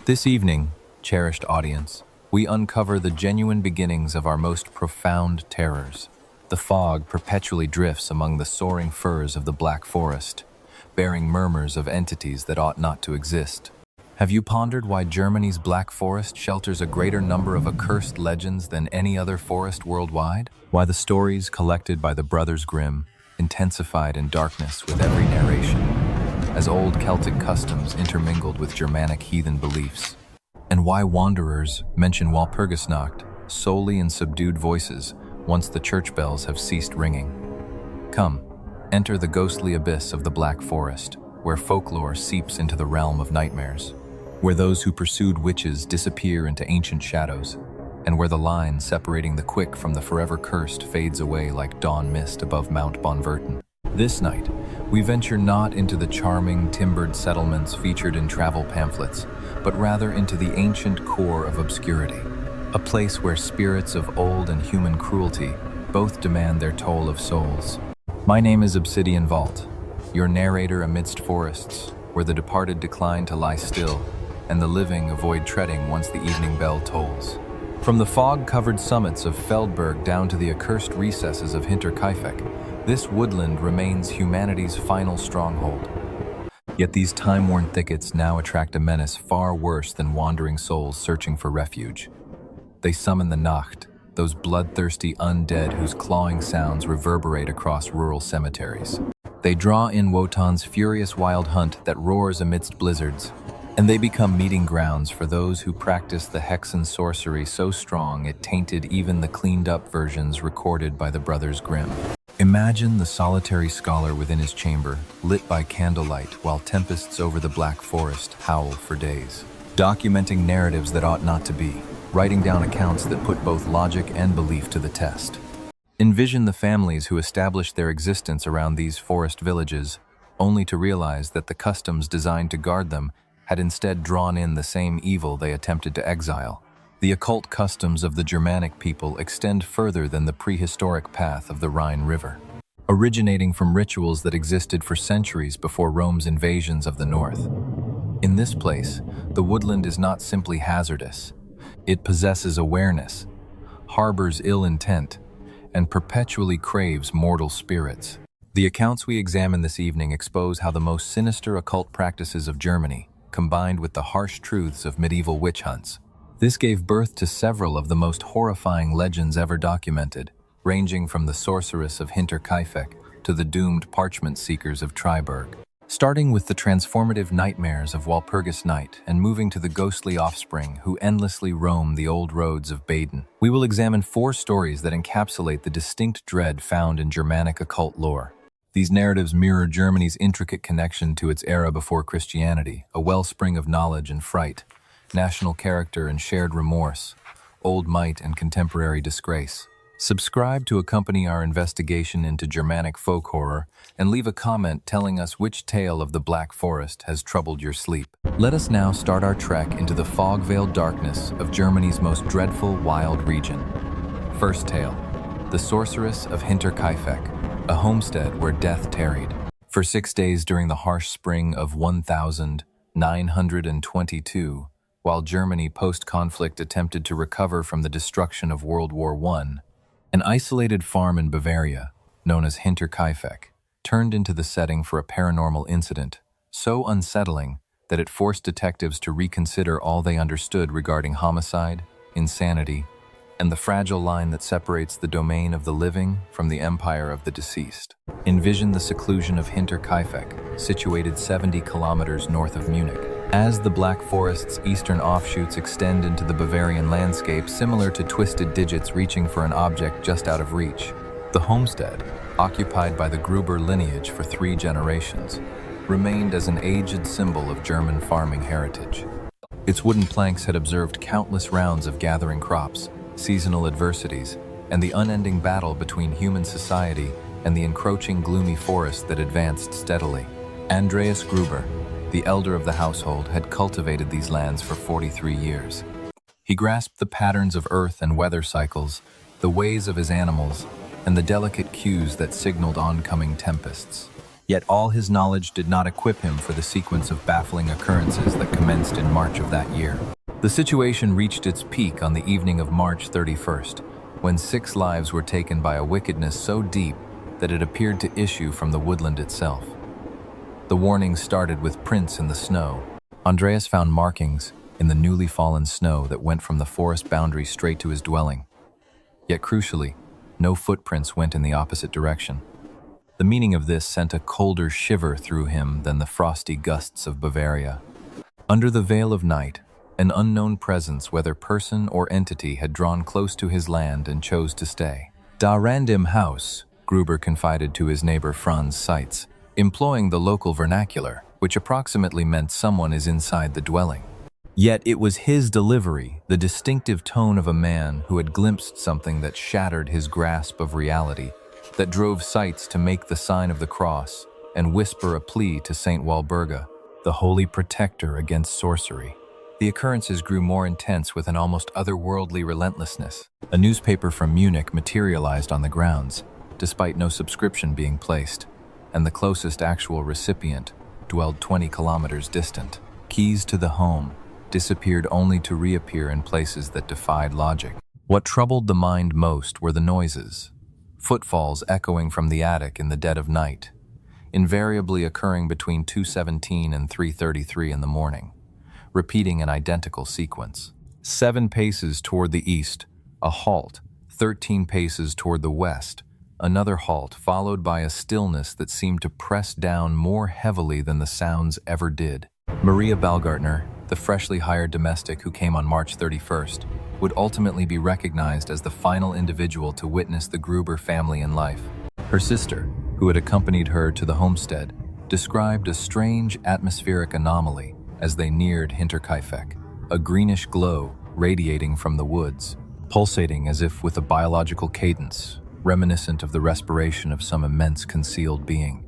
This evening, cherished audience, we uncover the genuine beginnings of our most profound terrors. The fog perpetually drifts among the soaring firs of the Black Forest, bearing murmurs of entities that ought not to exist. Have you pondered why Germany's Black Forest shelters a greater number of accursed legends than any other forest worldwide? Why the stories collected by the Brothers Grimm intensified in darkness with every narration, as old Celtic customs intermingled with Germanic heathen beliefs? And why wanderers mention Walpurgisnacht solely in subdued voices once the church bells have ceased ringing? Come, enter the ghostly abyss of the Black Forest, where folklore seeps into the realm of nightmares, where those who pursued witches disappear into ancient shadows, and where the line separating the quick from the forever cursed fades away like dawn mist above Mount Bonverton. This night, we venture not into the charming, timbered settlements featured in travel pamphlets, but rather into the ancient core of obscurity, a place where spirits of old and human cruelty both demand their toll of souls. My name is Obsidian Vault, your narrator amidst forests, where the departed decline to lie still, and the living avoid treading once the evening bell tolls. From the fog-covered summits of Feldberg down to the accursed recesses of Hinterkaifeck, this woodland remains humanity's final stronghold. Yet these time-worn thickets now attract a menace far worse than wandering souls searching for refuge. They summon the Nacht, those bloodthirsty undead whose clawing sounds reverberate across rural cemeteries. They draw in Wotan's furious wild hunt that roars amidst blizzards, and they become meeting grounds for those who practice the hexen sorcery so strong it tainted even the cleaned-up versions recorded by the Brothers Grimm. Imagine the solitary scholar within his chamber, lit by candlelight while tempests over the Black Forest howl for days, documenting narratives that ought not to be, writing down accounts that put both logic and belief to the test. Envision the families who established their existence around these forest villages, only to realize that the customs designed to guard them had instead drawn in the same evil they attempted to exile. The occult customs of the Germanic people extend further than the prehistoric path of the Rhine River, originating from rituals that existed for centuries before Rome's invasions of the north. In this place, the woodland is not simply hazardous. It possesses awareness, harbors ill intent, and perpetually craves mortal spirits. The accounts we examine this evening expose how the most sinister occult practices of Germany combined with the harsh truths of medieval witch hunts. This gave birth to several of the most horrifying legends ever documented, ranging from the sorceress of Hinterkaifeck to the doomed parchment seekers of Triberg. Starting with the transformative nightmares of Walpurgisnacht and moving to the ghostly offspring who endlessly roam the old roads of Baden, we will examine 4 stories that encapsulate the distinct dread found in Germanic occult lore. These narratives mirror Germany's intricate connection to its era before Christianity, a wellspring of knowledge and fright, national character and shared remorse, old might and contemporary disgrace. Subscribe to accompany our investigation into Germanic folk horror and leave a comment telling us which tale of the Black Forest has troubled your sleep. Let us now start our trek into the fog-veiled darkness of Germany's most dreadful wild region. First tale, the Sorceress of Hinterkaifeck, a homestead where death tarried. For 6 days during the harsh spring of 1922, while Germany post-conflict attempted to recover from the destruction of World War I, an isolated farm in Bavaria, known as Hinterkaifeck, turned into the setting for a paranormal incident, so unsettling that it forced detectives to reconsider all they understood regarding homicide, insanity, and the fragile line that separates the domain of the living from the empire of the deceased. Envision the seclusion of Hinterkaifeck, situated 70 kilometers north of Munich. As the Black Forest's eastern offshoots extend into the Bavarian landscape similar to twisted digits reaching for an object just out of reach, the homestead, occupied by the Gruber lineage for 3 generations, remained as an aged symbol of German farming heritage. Its wooden planks had observed countless rounds of gathering crops, seasonal adversities, and the unending battle between human society and the encroaching gloomy forest that advanced steadily. Andreas Gruber, the elder of the household, had cultivated these lands for 43 years. He grasped the patterns of earth and weather cycles, the ways of his animals, and the delicate cues that signaled oncoming tempests. Yet all his knowledge did not equip him for the sequence of baffling occurrences that commenced in March of that year. The situation reached its peak on the evening of March 31st, when 6 lives were taken by a wickedness so deep that it appeared to issue from the woodland itself. The warnings started with prints in the snow. Andreas found markings in the newly fallen snow that went from the forest boundary straight to his dwelling. Yet crucially, no footprints went in the opposite direction. The meaning of this sent a colder shiver through him than the frosty gusts of Bavaria. Under the veil of night, an unknown presence, whether person or entity, had drawn close to his land and chose to stay. "Da random Haus," Gruber confided to his neighbor Franz Seitz, employing the local vernacular, which approximately meant someone is inside the dwelling. Yet it was his delivery, the distinctive tone of a man who had glimpsed something that shattered his grasp of reality, that drove Seitz to make the sign of the cross and whisper a plea to Saint Walburga, the holy protector against sorcery. The occurrences grew more intense with an almost otherworldly relentlessness. A newspaper from Munich materialized on the grounds, despite no subscription being placed, and the closest actual recipient dwelled 20 kilometers distant. Keys to the home disappeared only to reappear in places that defied logic. What troubled the mind most were the noises. Footfalls echoing from the attic in the dead of night, invariably occurring between 2:17 and 3:33 in the morning, repeating an identical sequence. 7 paces toward the east, a halt, 13 paces toward the west, another halt, followed by a stillness that seemed to press down more heavily than the sounds ever did. Maria Baumgartner, the freshly hired domestic who came on March 31st, would ultimately be recognized as the final individual to witness the Gruber family in life. Her sister, who had accompanied her to the homestead, described a strange atmospheric anomaly as they neared Hinterkaifeck, a greenish glow radiating from the woods, pulsating as if with a biological cadence, reminiscent of the respiration of some immense concealed being.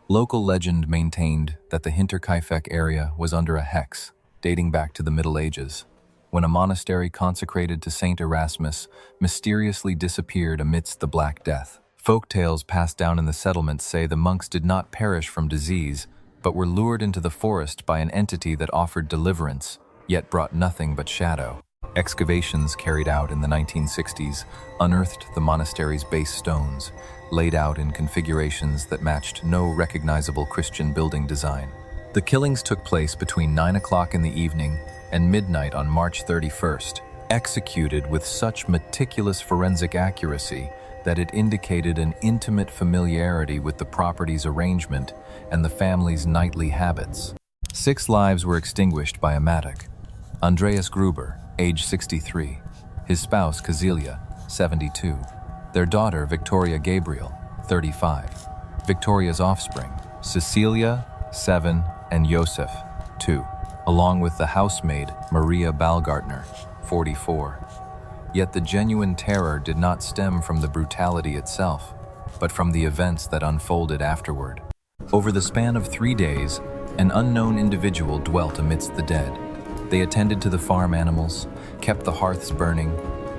Local legend maintained that the Hinterkaifeck area was under a hex, dating back to the Middle Ages, when a monastery consecrated to Saint Erasmus mysteriously disappeared amidst the Black Death. Folk tales passed down in the settlements say the monks did not perish from disease, but were lured into the forest by an entity that offered deliverance, yet brought nothing but shadow. Excavations carried out in the 1960s unearthed the monastery's base stones, laid out in configurations that matched no recognizable Christian building design. The killings took place between 9 o'clock in the evening and midnight on March 31st, executed with such meticulous forensic accuracy that it indicated an intimate familiarity with the property's arrangement and the family's nightly habits. 6 lives were extinguished by a massacre. Andreas Gruber, age 63, his spouse Kazilia, 72, their daughter Victoria Gabriel, 35, Victoria's offspring, Cecilia, 7, and Josef, 2, along with the housemaid Maria Baumgartner, 44. Yet the genuine terror did not stem from the brutality itself, but from the events that unfolded afterward. Over the span of 3 days, an unknown individual dwelt amidst the dead. They attended to the farm animals, kept the hearths burning,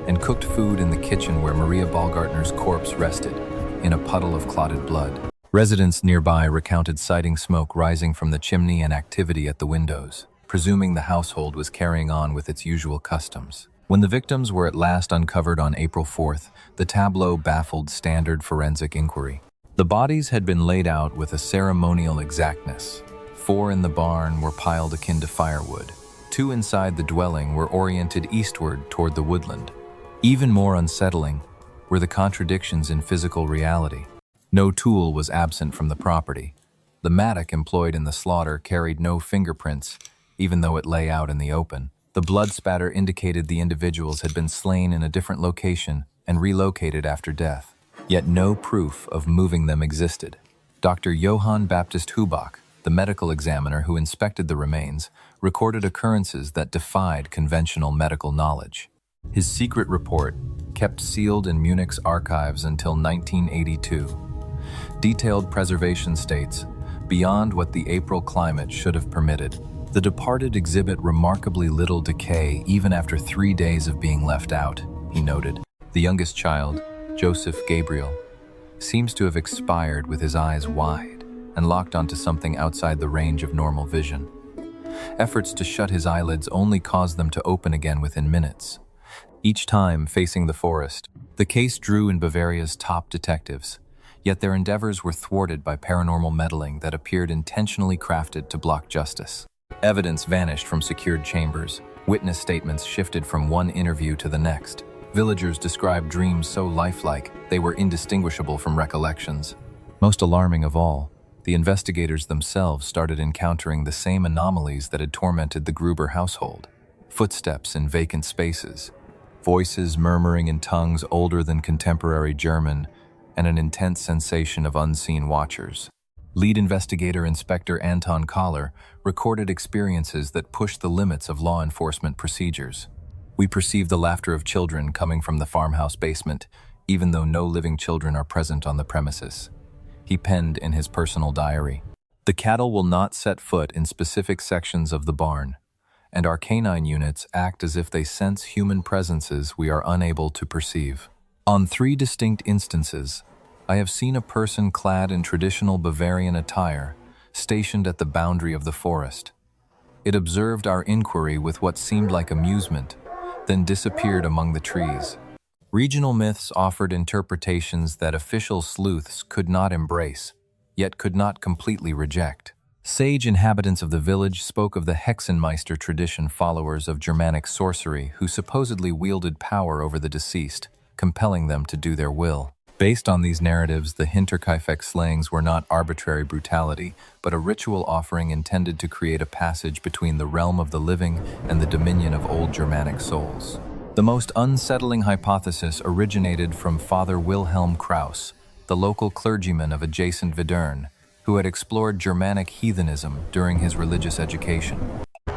and cooked food in the kitchen where Maria Baumgartner's corpse rested, in a puddle of clotted blood. Residents nearby recounted sighting smoke rising from the chimney and activity at the windows, presuming the household was carrying on with its usual customs. When the victims were at last uncovered on April 4th, the tableau baffled standard forensic inquiry. The bodies had been laid out with a ceremonial exactness. 4 in the barn were piled akin to firewood. 2 inside the dwelling were oriented eastward toward the woodland. Even more unsettling were the contradictions in physical reality. No tool was absent from the property. The mattock employed in the slaughter carried no fingerprints, even though it lay out in the open. The blood spatter indicated the individuals had been slain in a different location and relocated after death. Yet no proof of moving them existed. Dr. Johann Baptist Hubach, the medical examiner who inspected the remains, recorded occurrences that defied conventional medical knowledge. His secret report, kept sealed in Munich's archives until 1982, detailed preservation states, beyond what the April climate should have permitted. The departed exhibit remarkably little decay even after 3 days of being left out, he noted. The youngest child, Joseph Gabriel, seems to have expired with his eyes wide, and locked onto something outside the range of normal vision. Efforts to shut his eyelids only caused them to open again within minutes. Each time facing the forest, the case drew in Bavaria's top detectives, yet their endeavors were thwarted by paranormal meddling that appeared intentionally crafted to block justice. Evidence vanished from secured chambers. Witness statements shifted from one interview to the next. Villagers described dreams so lifelike they were indistinguishable from recollections. Most alarming of all, the investigators themselves started encountering the same anomalies that had tormented the Gruber household. Footsteps in vacant spaces, voices murmuring in tongues older than contemporary German, and an intense sensation of unseen watchers. Lead investigator Inspector Anton Kohler recorded experiences that pushed the limits of law enforcement procedures. We perceive the laughter of children coming from the farmhouse basement, even though no living children are present on the premises. He penned in his personal diary, "The cattle will not set foot in specific sections of the barn, and our canine units act as if they sense human presences we are unable to perceive. On 3 distinct instances, I have seen a person clad in traditional Bavarian attire stationed at the boundary of the forest. It observed our inquiry with what seemed like amusement, then disappeared among the trees." Regional myths offered interpretations that official sleuths could not embrace, yet could not completely reject. Sage inhabitants of the village spoke of the Hexenmeister tradition, followers of Germanic sorcery who supposedly wielded power over the deceased, compelling them to do their will. Based on these narratives, the Hinterkaifeck slayings were not arbitrary brutality, but a ritual offering intended to create a passage between the realm of the living and the dominion of old Germanic souls. The most unsettling hypothesis originated from Father Wilhelm Kraus, the local clergyman of adjacent Vidern, who had explored Germanic heathenism during his religious education.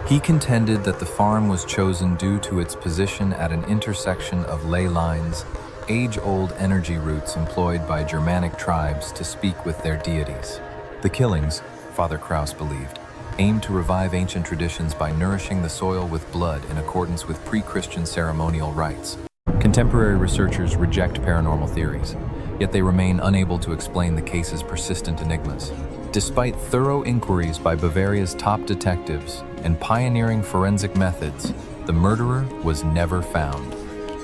He contended that the farm was chosen due to its position at an intersection of ley lines, age-old energy routes employed by Germanic tribes to speak with their deities. The killings, Father Kraus believed, aimed to revive ancient traditions by nourishing the soil with blood in accordance with pre-Christian ceremonial rites. Contemporary researchers reject paranormal theories, yet they remain unable to explain the case's persistent enigmas. Despite thorough inquiries by Bavaria's top detectives and pioneering forensic methods, the murderer was never found.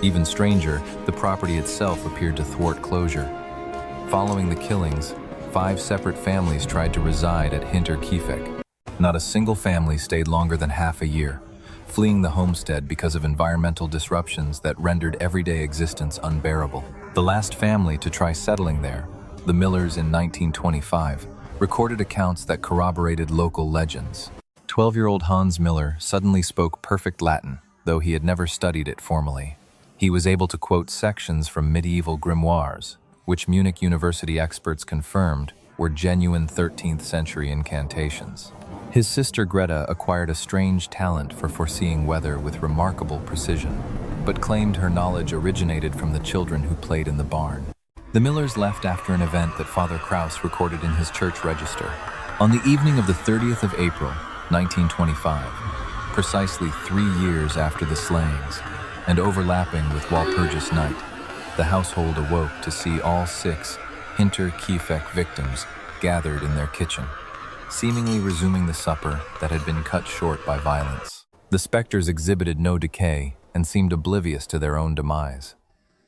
Even stranger, the property itself appeared to thwart closure. Following the killings, 5 separate families tried to reside at Hinterkaifeck. Not a single family stayed longer than half a year, fleeing the homestead because of environmental disruptions that rendered everyday existence unbearable. The last family to try settling there, the Millers in 1925, recorded accounts that corroborated local legends. 12-year-old Hans Miller suddenly spoke perfect Latin, though he had never studied it formally. He was able to quote sections from medieval grimoires, which Munich University experts confirmed were genuine 13th century incantations. His sister Greta acquired a strange talent for foreseeing weather with remarkable precision, but claimed her knowledge originated from the children who played in the barn. The Millers left after an event that Father Kraus recorded in his church register. On the evening of the 30th of April, 1925, precisely 3 years after the slayings, and overlapping with Walpurgisnacht, the household awoke to see all 6 Hinterkaifeck victims gathered in their kitchen, seemingly resuming the supper that had been cut short by violence. The specters exhibited no decay and seemed oblivious to their own demise.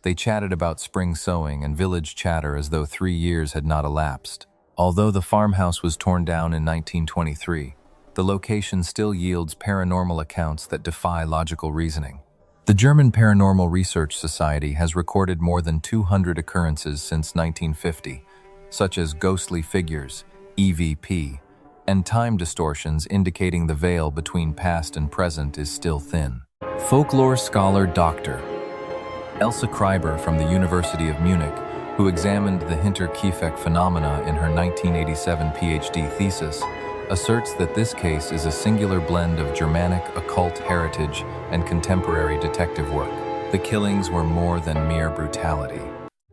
They chatted about spring sowing and village chatter as though 3 years had not elapsed. Although the farmhouse was torn down in 1923, the location still yields paranormal accounts that defy logical reasoning. The German Paranormal Research Society has recorded more than 200 occurrences since 1950, such as ghostly figures, EVP, and time distortions indicating the veil between past and present is still thin. Folklore scholar Dr. Elsa Kreiber from the University of Munich, who examined the Hinterkaifeck phenomena in her 1987 PhD thesis, asserts that this case is a singular blend of Germanic occult heritage and contemporary detective work. The killings were more than mere brutality.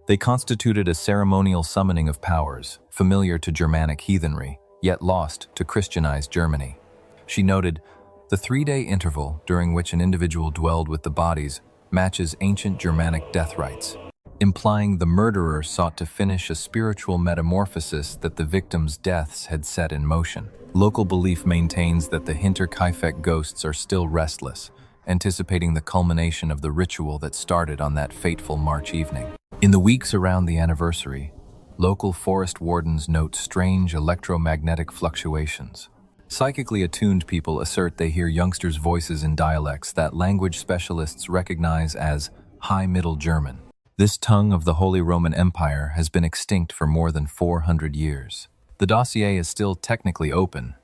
They constituted a ceremonial summoning of powers, familiar to Germanic heathenry, yet lost to Christianized Germany. She noted, "The 3-day interval during which an individual dwelled with the bodies matches ancient Germanic death rites. implying the murderer sought to finish a spiritual metamorphosis that the victim's deaths had set in motion. Local belief maintains that the Hinterkaifeck ghosts are still restless, anticipating the culmination of the ritual that started on that fateful March evening. In the weeks around the anniversary, local forest wardens note strange electromagnetic fluctuations. Psychically attuned people assert they hear youngsters' voices in dialects that language specialists recognize as High Middle German. This tongue of the Holy Roman Empire has been extinct for more than 400 years. The dossier is still technically open,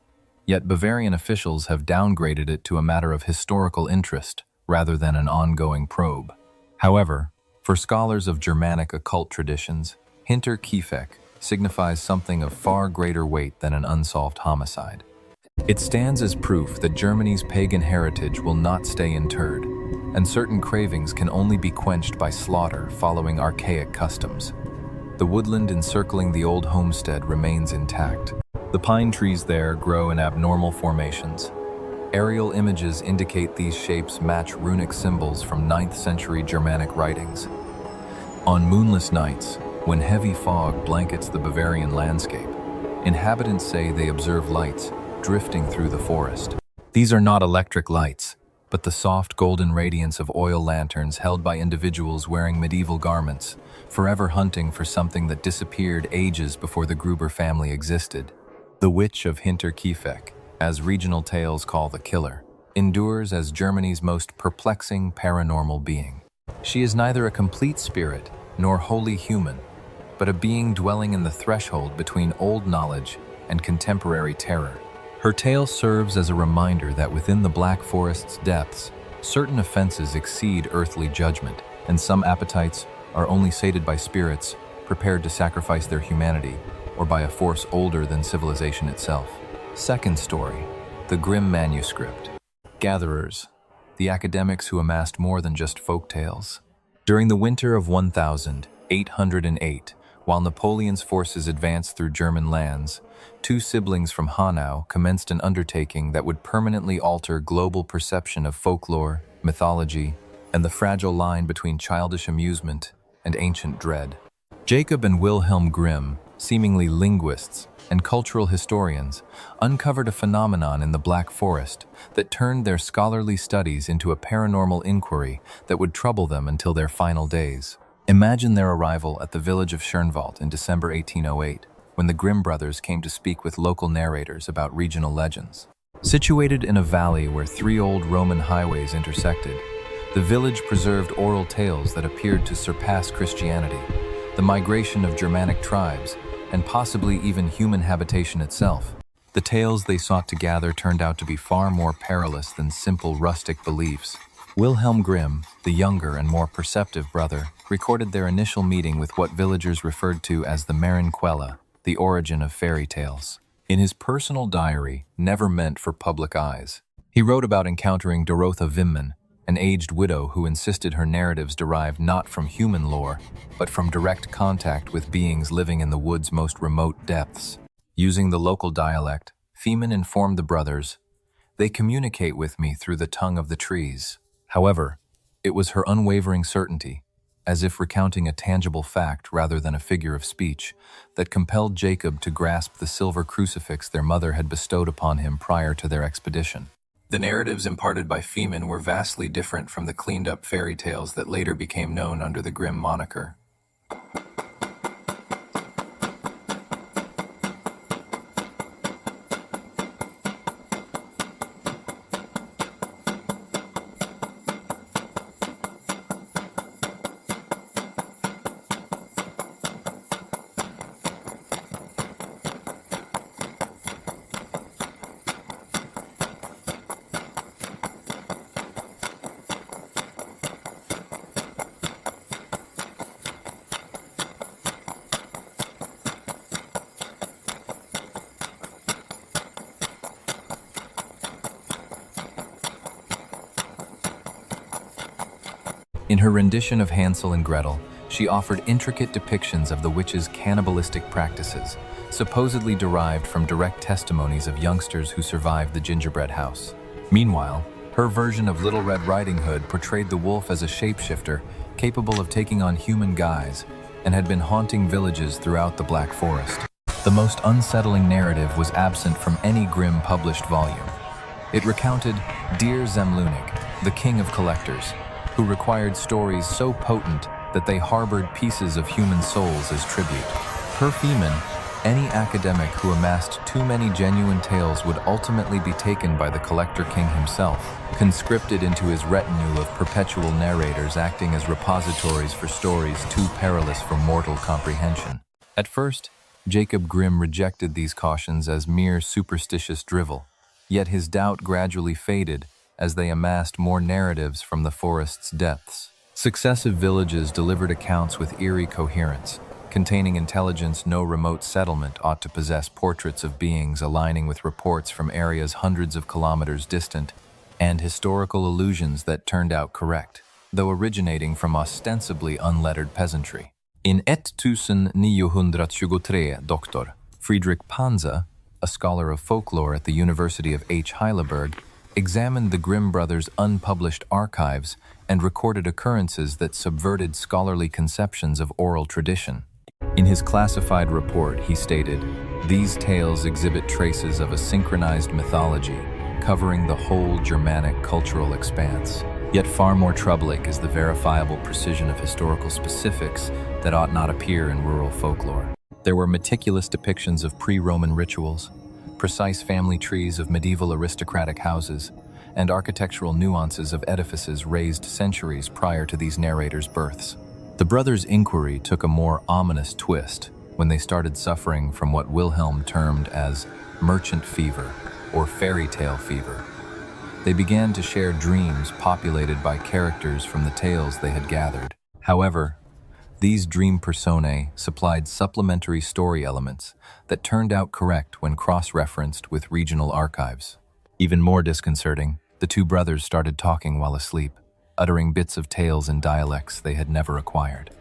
yet Bavarian officials have downgraded it to a matter of historical interest rather than an ongoing probe. However, for scholars of Germanic occult traditions, Hinterkaifeck signifies something of far greater weight than an unsolved homicide. It stands as proof that Germany's pagan heritage will not stay interred, and certain cravings can only be quenched by slaughter following archaic customs. The woodland encircling the old homestead remains intact. The pine trees there grow in abnormal formations. Aerial images indicate these shapes match runic symbols from 9th century Germanic writings. On moonless nights, when heavy fog blankets the Bavarian landscape, inhabitants say they observe lights drifting through the forest. These are not electric lights, but the soft golden radiance of oil lanterns held by individuals wearing medieval garments, forever hunting for something that disappeared ages before the Gruber family existed. The Witch of Hinterkaifeck, as regional tales call the killer, endures as Germany's most perplexing paranormal being. She is neither a complete spirit nor wholly human, but a being dwelling in the threshold between old knowledge and contemporary terror. Her tale serves as a reminder that within the Black Forest's depths, certain offenses exceed earthly judgment, and some appetites are only sated by spirits prepared to sacrifice their humanity or by a force older than civilization itself. Second story, the Grimm Manuscript. Gatherers, the academics who amassed more than just folk tales. During the winter of 1808, while Napoleon's forces advanced through German lands, two siblings from Hanau commenced an undertaking that would permanently alter global perception of folklore, mythology, and the fragile line between childish amusement and ancient dread. Jacob and Wilhelm Grimm, seemingly linguists and cultural historians, uncovered a phenomenon in the Black Forest that turned their scholarly studies into a paranormal inquiry that would trouble them until their final days. Imagine their arrival at the village of Schwarzwald in December 1808, when the Grimm brothers came to speak with local narrators about regional legends. Situated in a valley where three old Roman highways intersected, the village preserved oral tales that appeared to surpass Christianity, the migration of Germanic tribes, and possibly even human habitation itself. The tales they sought to gather turned out to be far more perilous than simple rustic beliefs. Wilhelm Grimm, the younger and more perceptive brother, recorded their initial meeting with what villagers referred to as the Marienquelle, the origin of fairy tales. In his personal diary, never meant for public eyes, he wrote about encountering Dorotha Wimmann, an aged widow who insisted her narratives derived not from human lore, but from direct contact with beings living in the wood's most remote depths. Using the local dialect, Wimmann informed the brothers, "They communicate with me through the tongue of the trees." However, it was her unwavering certainty, as if recounting a tangible fact rather than a figure of speech, that compelled Jacob to grasp the silver crucifix their mother had bestowed upon him prior to their expedition. The narratives imparted by Wimmann were vastly different from the cleaned-up fairy tales that later became known under the Grimm moniker. In her rendition of Hansel and Gretel, she offered intricate depictions of the witch's cannibalistic practices, supposedly derived from direct testimonies of youngsters who survived the gingerbread house. Meanwhile, Her version of Little Red Riding Hood portrayed the wolf as a shapeshifter capable of taking on human guise and had been haunting villages throughout the Black Forest. The most unsettling narrative was absent from any Grimm published volume. It recounted Dear Zemlunik, the king of collectors, who required stories so potent that they harbored pieces of human souls as tribute. Per Feeman, any academic who amassed too many genuine tales would ultimately be taken by the collector king himself, conscripted into his retinue of perpetual narrators acting as repositories for stories too perilous for mortal comprehension. At first, Jacob Grimm rejected these cautions as mere superstitious drivel, yet his doubt gradually faded as they amassed more narratives from the forest's depths. Successive villages delivered accounts with eerie coherence, containing intelligence no remote settlement ought to possess portraits of beings aligning with reports from areas hundreds of kilometers distant, and historical allusions that turned out correct, though originating from ostensibly unlettered peasantry. In 1923, Dr. Friedrich Panza, a scholar of folklore at the University of Heidelberg, examined the Grimm brothers' unpublished archives and recorded occurrences that subverted scholarly conceptions of oral tradition. In his classified report, he stated, "These tales exhibit traces of a synchronized mythology covering the whole Germanic cultural expanse. Yet far more troubling is the verifiable precision of historical specifics that ought not appear in rural folklore. There were meticulous depictions of pre-Roman rituals, precise family trees of medieval aristocratic houses, and architectural nuances of edifices raised centuries prior to these narrators' births. The brothers' inquiry took a more ominous twist when they started suffering from what Wilhelm termed as merchant fever or fairy tale fever. They began to share dreams populated by characters from the tales they had gathered. However, these dream personae supplied supplementary story elements that turned out correct when cross-referenced with regional archives. Even more disconcerting, the two brothers started talking while asleep, uttering bits of tales in dialects they had never acquired.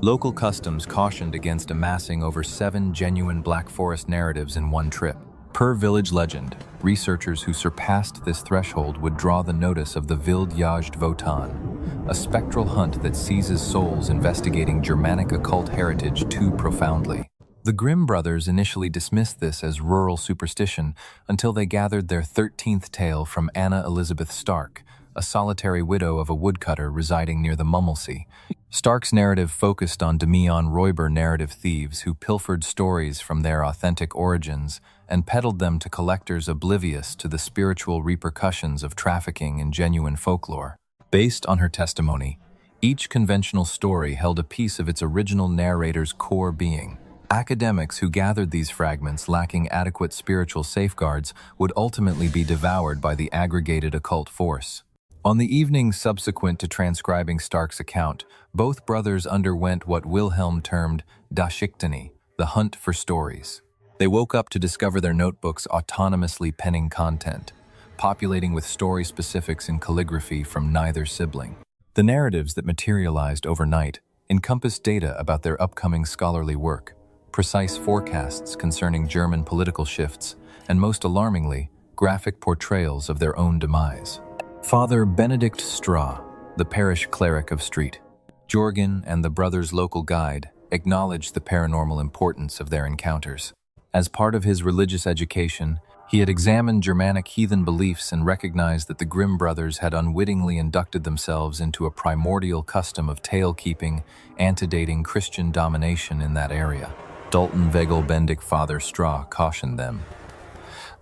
Local customs cautioned against amassing over 7 genuine Black Forest narratives in one trip. Per village legend, researchers who surpassed this threshold would draw the notice of the Wildjagd Wotan, a spectral hunt that seizes souls investigating Germanic occult heritage too profoundly. The Grimm brothers initially dismissed this as rural superstition until they gathered their 13th tale from Anna Elizabeth Stark, a solitary widow of a woodcutter residing near the Mummelsee. Stark's narrative focused on Demian Räuber narrative thieves who pilfered stories from their authentic origins and peddled them to collectors oblivious to the spiritual repercussions of trafficking in genuine folklore. Based on her testimony, each conventional story held a piece of its original narrator's core being. Academics who gathered these fragments lacking adequate spiritual safeguards would ultimately be devoured by the aggregated occult force. On the evening subsequent to transcribing Stark's account, both brothers underwent what Wilhelm termed Daschichtene, the hunt for stories. They woke up to discover their notebooks autonomously penning content, populating with story specifics in calligraphy from neither sibling. The narratives that materialized overnight encompassed data about their upcoming scholarly work, precise forecasts concerning German political shifts, and most alarmingly, graphic portrayals of their own demise. Father Benedict Straw, the parish cleric of Street, Jorgen and the brothers' local guide, acknowledged the paranormal importance of their encounters. As part of his religious education, he had examined Germanic heathen beliefs and recognized that the Grimm brothers had unwittingly inducted themselves into a primordial custom of tale-keeping, antedating Christian domination in that area. Dalton Vegel Bendick Father Straw cautioned them.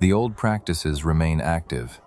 The old practices remain active.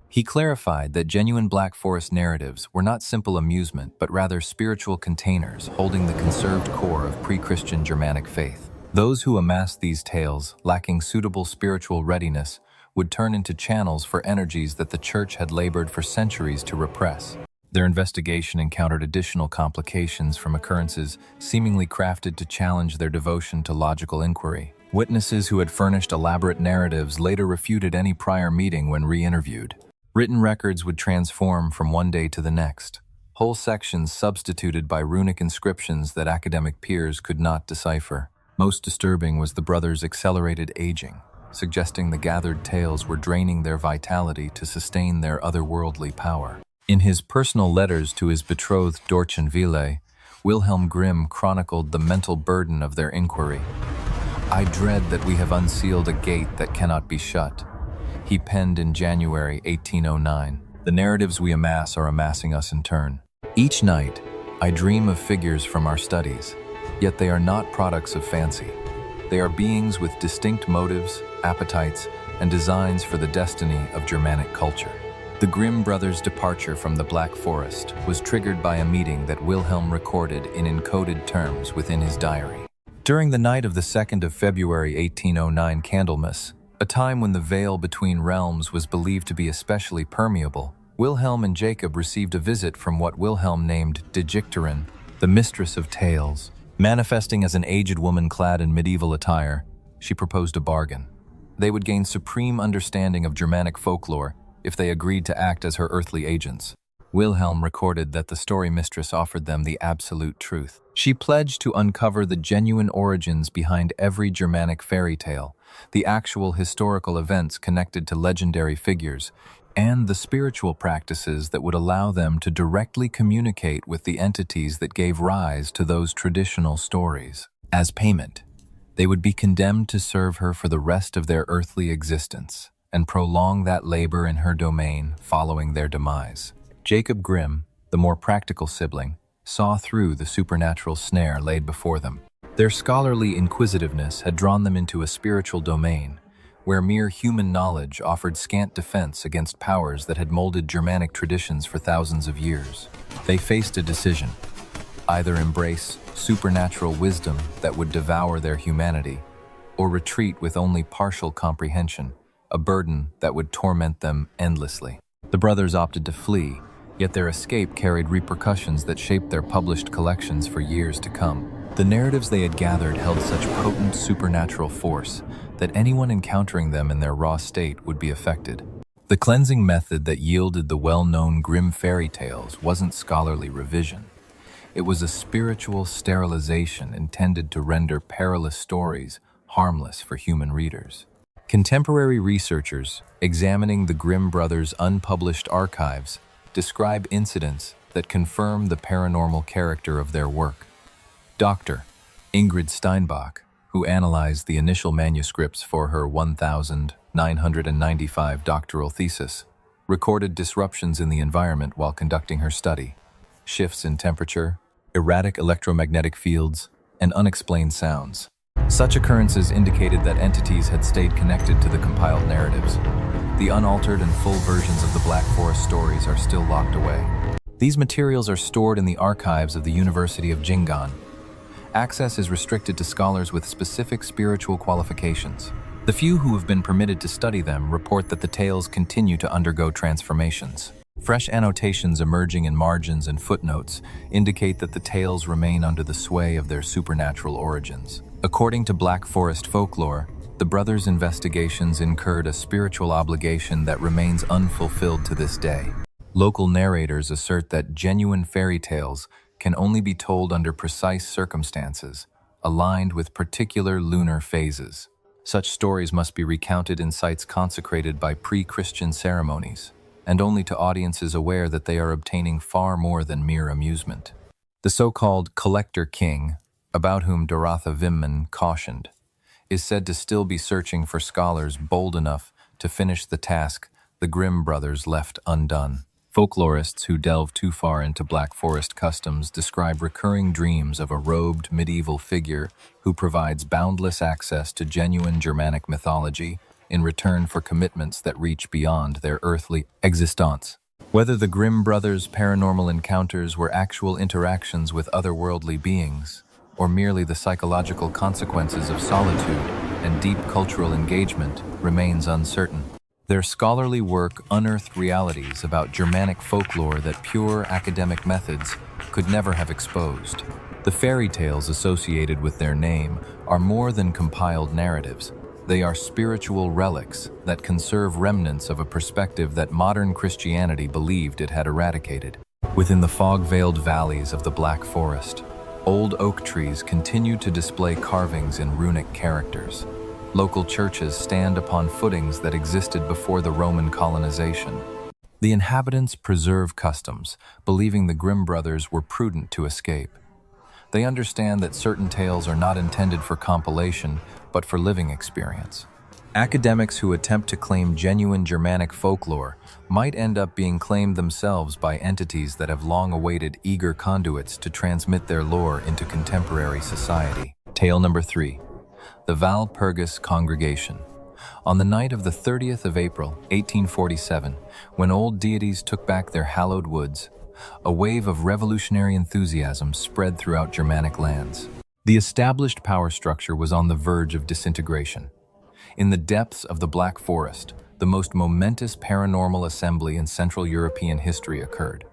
He clarified that genuine Black Forest narratives were not simple amusement, but rather spiritual containers holding the conserved core of pre-Christian Germanic faith. Those who amassed these tales, lacking suitable spiritual readiness, would turn into channels for energies that the Church had labored for centuries to repress. Their investigation encountered additional complications from occurrences seemingly crafted to challenge their devotion to logical inquiry. Witnesses who had furnished elaborate narratives later refuted any prior meeting when re-interviewed. Written records would transform from one day to the next, whole sections substituted by runic inscriptions that academic peers could not decipher. Most disturbing was the brothers' accelerated aging. suggesting the gathered tales were draining their vitality to sustain their otherworldly power. In his personal letters to his betrothed Dorchenville, Wilhelm Grimm chronicled the mental burden of their inquiry. "I dread that we have unsealed a gate that cannot be shut," he penned in January 1809. "The narratives we amass are amassing us in turn. Each night, I dream of figures from our studies, yet they are not products of fancy. They are beings with distinct motives, appetites, and designs for the destiny of Germanic culture." The Grimm brothers' departure from the Black Forest was triggered by a meeting that Wilhelm recorded in encoded terms within his diary. During the night of the 2nd of February 1809 Candlemas, a time when the veil between realms was believed to be especially permeable, Wilhelm and Jacob received a visit from what Wilhelm named Digichterin, the mistress of tales. Manifesting as an aged woman clad in medieval attire, she proposed a bargain. They would gain supreme understanding of Germanic folklore if they agreed to act as her earthly agents. Wilhelm recorded that the story mistress offered them the absolute truth. She pledged to uncover the genuine origins behind every Germanic fairy tale, the actual historical events connected to legendary figures, and the spiritual practices that would allow them to directly communicate with the entities that gave rise to those traditional stories. As payment, they would be condemned to serve her for the rest of their earthly existence and prolong that labor in her domain following their demise. Jacob Grimm, the more practical sibling, saw through the supernatural snare laid before them. Their scholarly inquisitiveness had drawn them into a spiritual domain, where mere human knowledge offered scant defense against powers that had molded Germanic traditions for thousands of years. They faced a decision: either embrace supernatural wisdom that would devour their humanity, or retreat with only partial comprehension, a burden that would torment them endlessly. The brothers opted to flee, yet their escape carried repercussions that shaped their published collections for years to come. The narratives they had gathered held such potent supernatural force that anyone encountering them in their raw state would be affected. The cleansing method that yielded the well-known Grimm fairy tales wasn't scholarly revision. It was a spiritual sterilization intended to render perilous stories harmless for human readers. Contemporary researchers examining the Grimm brothers' unpublished archives describe incidents that confirm the paranormal character of their work. Dr. Ingrid Steinbach, who analyzed the initial manuscripts for her 1995 doctoral thesis, recorded disruptions in the environment while conducting her study: shifts in temperature, erratic electromagnetic fields, and unexplained sounds. Such occurrences indicated that entities had stayed connected to the compiled narratives. The unaltered and full versions of the Black Forest stories are still locked away. These materials are stored in the archives of the University of Jing'an. Access is restricted to scholars with specific spiritual qualifications. The few who have been permitted to study them report that the tales continue to undergo transformations. Fresh annotations emerging in margins and footnotes indicate that the tales remain under the sway of their supernatural origins. According to Black Forest folklore, the brothers' investigations incurred a spiritual obligation that remains unfulfilled to this day. Local narrators assert that genuine fairy tales can only be told under precise circumstances, aligned with particular lunar phases. Such stories must be recounted in sites consecrated by pre-Christian ceremonies, and only to audiences aware that they are obtaining far more than mere amusement. The so-called Collector King, about whom Dorotha Wimmann cautioned, is said to still be searching for scholars bold enough to finish the task the Grimm brothers left undone. Folklorists who delve too far into Black Forest customs describe recurring dreams of a robed medieval figure who provides boundless access to genuine Germanic mythology in return for commitments that reach beyond their earthly existence. Whether the Grimm brothers' paranormal encounters were actual interactions with otherworldly beings, or merely the psychological consequences of solitude and deep cultural engagement, remains uncertain. Their scholarly work unearthed realities about Germanic folklore that pure academic methods could never have exposed. The fairy tales associated with their name are more than compiled narratives. They are spiritual relics that conserve remnants of a perspective that modern Christianity believed it had eradicated. Within the fog-veiled valleys of the Black Forest, old oak trees continue to display carvings in runic characters. Local churches stand upon footings that existed before the Roman colonization. The inhabitants preserve customs, believing the Grimm brothers were prudent to escape. They understand that certain tales are not intended for compilation, but for living experience. Academics who attempt to claim genuine Germanic folklore might end up being claimed themselves by entities that have long awaited eager conduits to transmit their lore into contemporary society. Tale number 3. The Walpurgisnacht Congregation. On the night of the 30th of April, 1847, when old deities took back their hallowed woods, a wave of revolutionary enthusiasm spread throughout Germanic lands. The established power structure was on the verge of disintegration. In the depths of the Black Forest, the most momentous paranormal assembly in Central European history occurred.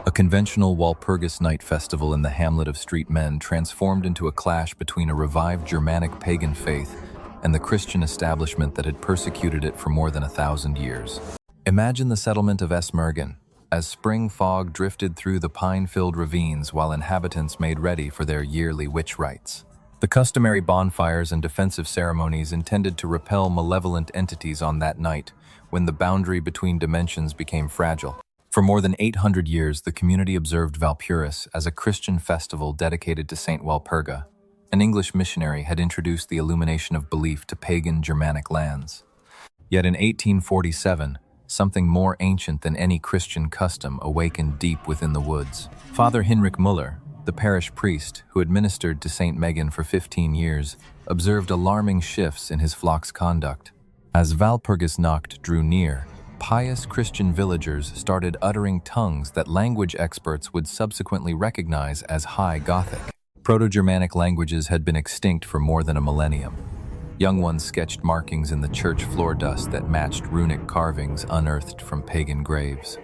A conventional Walpurgisnacht festival in the hamlet of Street Men transformed into a clash between a revived Germanic pagan faith and the Christian establishment that had persecuted it for more than 1,000 years. Imagine the settlement of Esmergen, as spring fog drifted through the pine-filled ravines while inhabitants made ready for their yearly witch rites. The customary bonfires and defensive ceremonies intended to repel malevolent entities on that night, when the boundary between dimensions became fragile. For more than 800 years, the community observed Walpurgis as a Christian festival dedicated to Saint Walpurga. An English missionary had introduced the illumination of belief to pagan Germanic lands. Yet in 1847, something more ancient than any Christian custom awakened deep within the woods. Father Heinrich Müller, the parish priest who had ministered to St. Megan for 15 years, observed alarming shifts in his flock's conduct. As Walpurgisnacht drew near, pious Christian villagers started uttering tongues that language experts would subsequently recognize as High Gothic. Proto-Germanic languages had been extinct for more than a millennium. Young ones sketched markings in the church floor dust that matched runic carvings unearthed from pagan graves.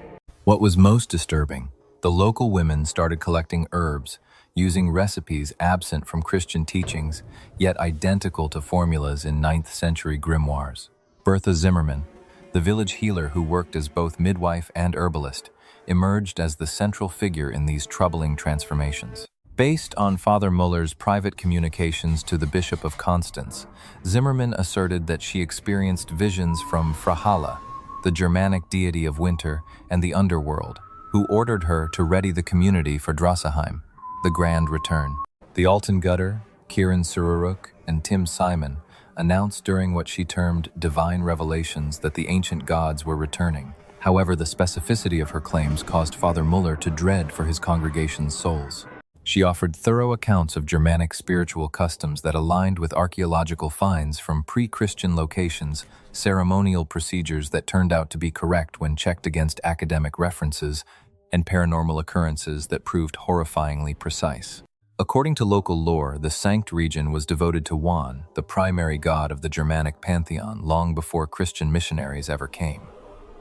What was most disturbing, the local women started collecting herbs, using recipes absent from Christian teachings, yet identical to formulas in 9th century grimoires. Bertha Zimmermann, the village healer who worked as both midwife and herbalist, emerged as the central figure in these troubling transformations. Based on Father Muller's private communications to the Bishop of Constance, Zimmermann asserted that she experienced visions from Frahala, the Germanic deity of winter and the underworld, who ordered her to ready the community for Drossaheim, the Grand Return. The Alten Gutter, Kieran Sururuk, and Tim Simon announced during what she termed divine revelations that the ancient gods were returning. However, the specificity of her claims caused Father Muller to dread for his congregation's souls. She offered thorough accounts of Germanic spiritual customs that aligned with archaeological finds from pre-Christian locations, ceremonial procedures that turned out to be correct when checked against academic references, and paranormal occurrences that proved horrifyingly precise. According to local lore, the Sankt region was devoted to Wotan, the primary god of the Germanic pantheon, long before Christian missionaries ever came.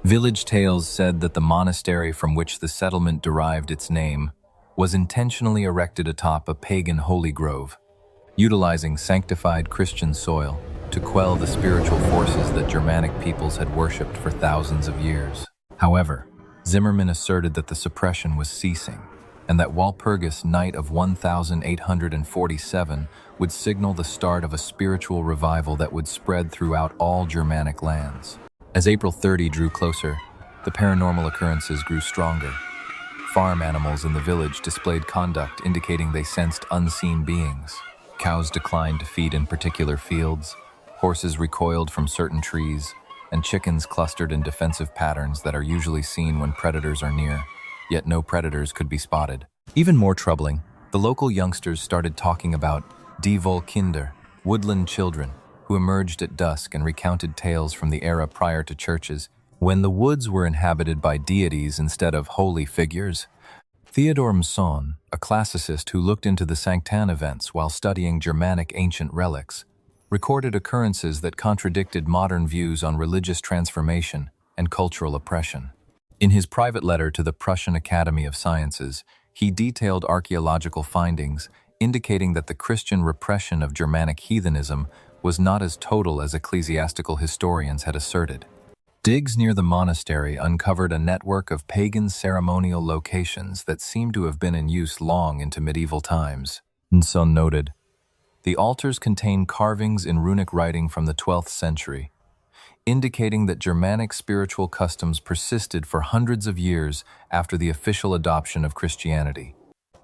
Village tales said that the monastery from which the settlement derived its name was intentionally erected atop a pagan holy grove, utilizing sanctified Christian soil to quell the spiritual forces that Germanic peoples had worshipped for thousands of years. However, Zimmermann asserted that the suppression was ceasing, and that Walpurgis Night of 1847 would signal the start of a spiritual revival that would spread throughout all Germanic lands. As April 30 drew closer, the paranormal occurrences grew stronger. Farm animals in the village displayed conduct indicating they sensed unseen beings. Cows declined to feed in particular fields, horses recoiled from certain trees, and chickens clustered in defensive patterns that are usually seen when predators are near, yet no predators could be spotted. Even more troubling, the local youngsters started talking about Die Kinder, woodland children, who emerged at dusk and recounted tales from the era prior to churches, when the woods were inhabited by deities instead of holy figures. Theodor Mson, a classicist who looked into the Sanctan events while studying Germanic ancient relics, recorded occurrences that contradicted modern views on religious transformation and cultural oppression. In his private letter to the Prussian Academy of Sciences, he detailed archaeological findings indicating that the Christian repression of Germanic heathenism was not as total as ecclesiastical historians had asserted. Digs near the monastery uncovered a network of pagan ceremonial locations that seemed to have been in use long into medieval times. Mson noted, The altars contain carvings in runic writing from the 12th century, indicating that Germanic spiritual customs persisted for hundreds of years after the official adoption of Christianity.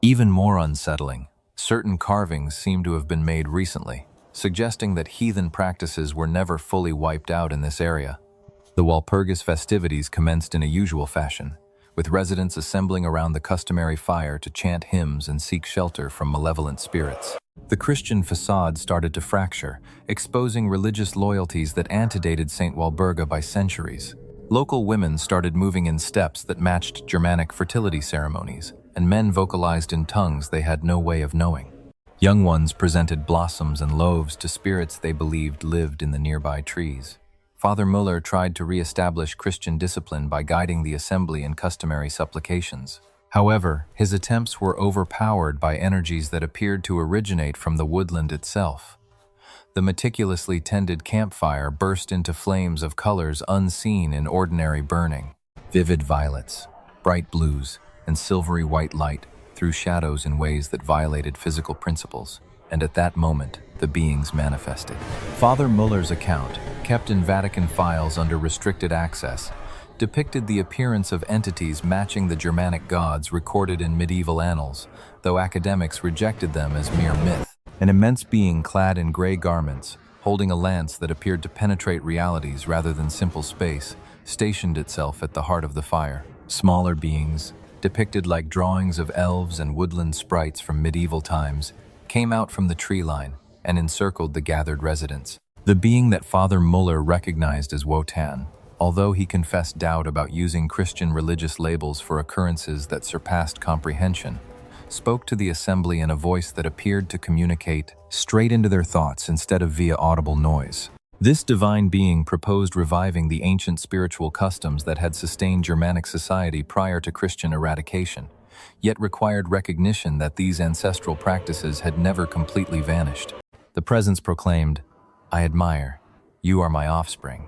Even more unsettling, certain carvings seem to have been made recently, suggesting that heathen practices were never fully wiped out in this area. The Walpurgis festivities commenced in a usual fashion, with residents assembling around the customary fire to chant hymns and seek shelter from malevolent spirits. The Christian facade started to fracture, exposing religious loyalties that antedated St. Walburga by centuries. Local women started moving in steps that matched Germanic fertility ceremonies, and men vocalized in tongues they had no way of knowing. Young ones presented blossoms and loaves to spirits they believed lived in the nearby trees. Father Muller tried to re-establish Christian discipline by guiding the assembly in customary supplications. However, his attempts were overpowered by energies that appeared to originate from the woodland itself. The meticulously tended campfire burst into flames of colors unseen in ordinary burning. Vivid violets, bright blues, and silvery white light threw shadows in ways that violated physical principles, and at that moment, the beings manifested. Father Muller's account, kept in Vatican files under restricted access, depicted the appearance of entities matching the Germanic gods recorded in medieval annals, though academics rejected them as mere myth. An immense being clad in gray garments, holding a lance that appeared to penetrate realities rather than simple space, stationed itself at the heart of the fire. Smaller beings, depicted like drawings of elves and woodland sprites from medieval times, came out from the tree line and encircled the gathered residents. The being that Father Muller recognized as Wotan, although he confessed doubt about using Christian religious labels for occurrences that surpassed comprehension, spoke to the assembly in a voice that appeared to communicate straight into their thoughts instead of via audible noise. This divine being proposed reviving the ancient spiritual customs that had sustained Germanic society prior to Christian eradication, yet required recognition that these ancestral practices had never completely vanished. The presence proclaimed, "I admire, you are my offspring."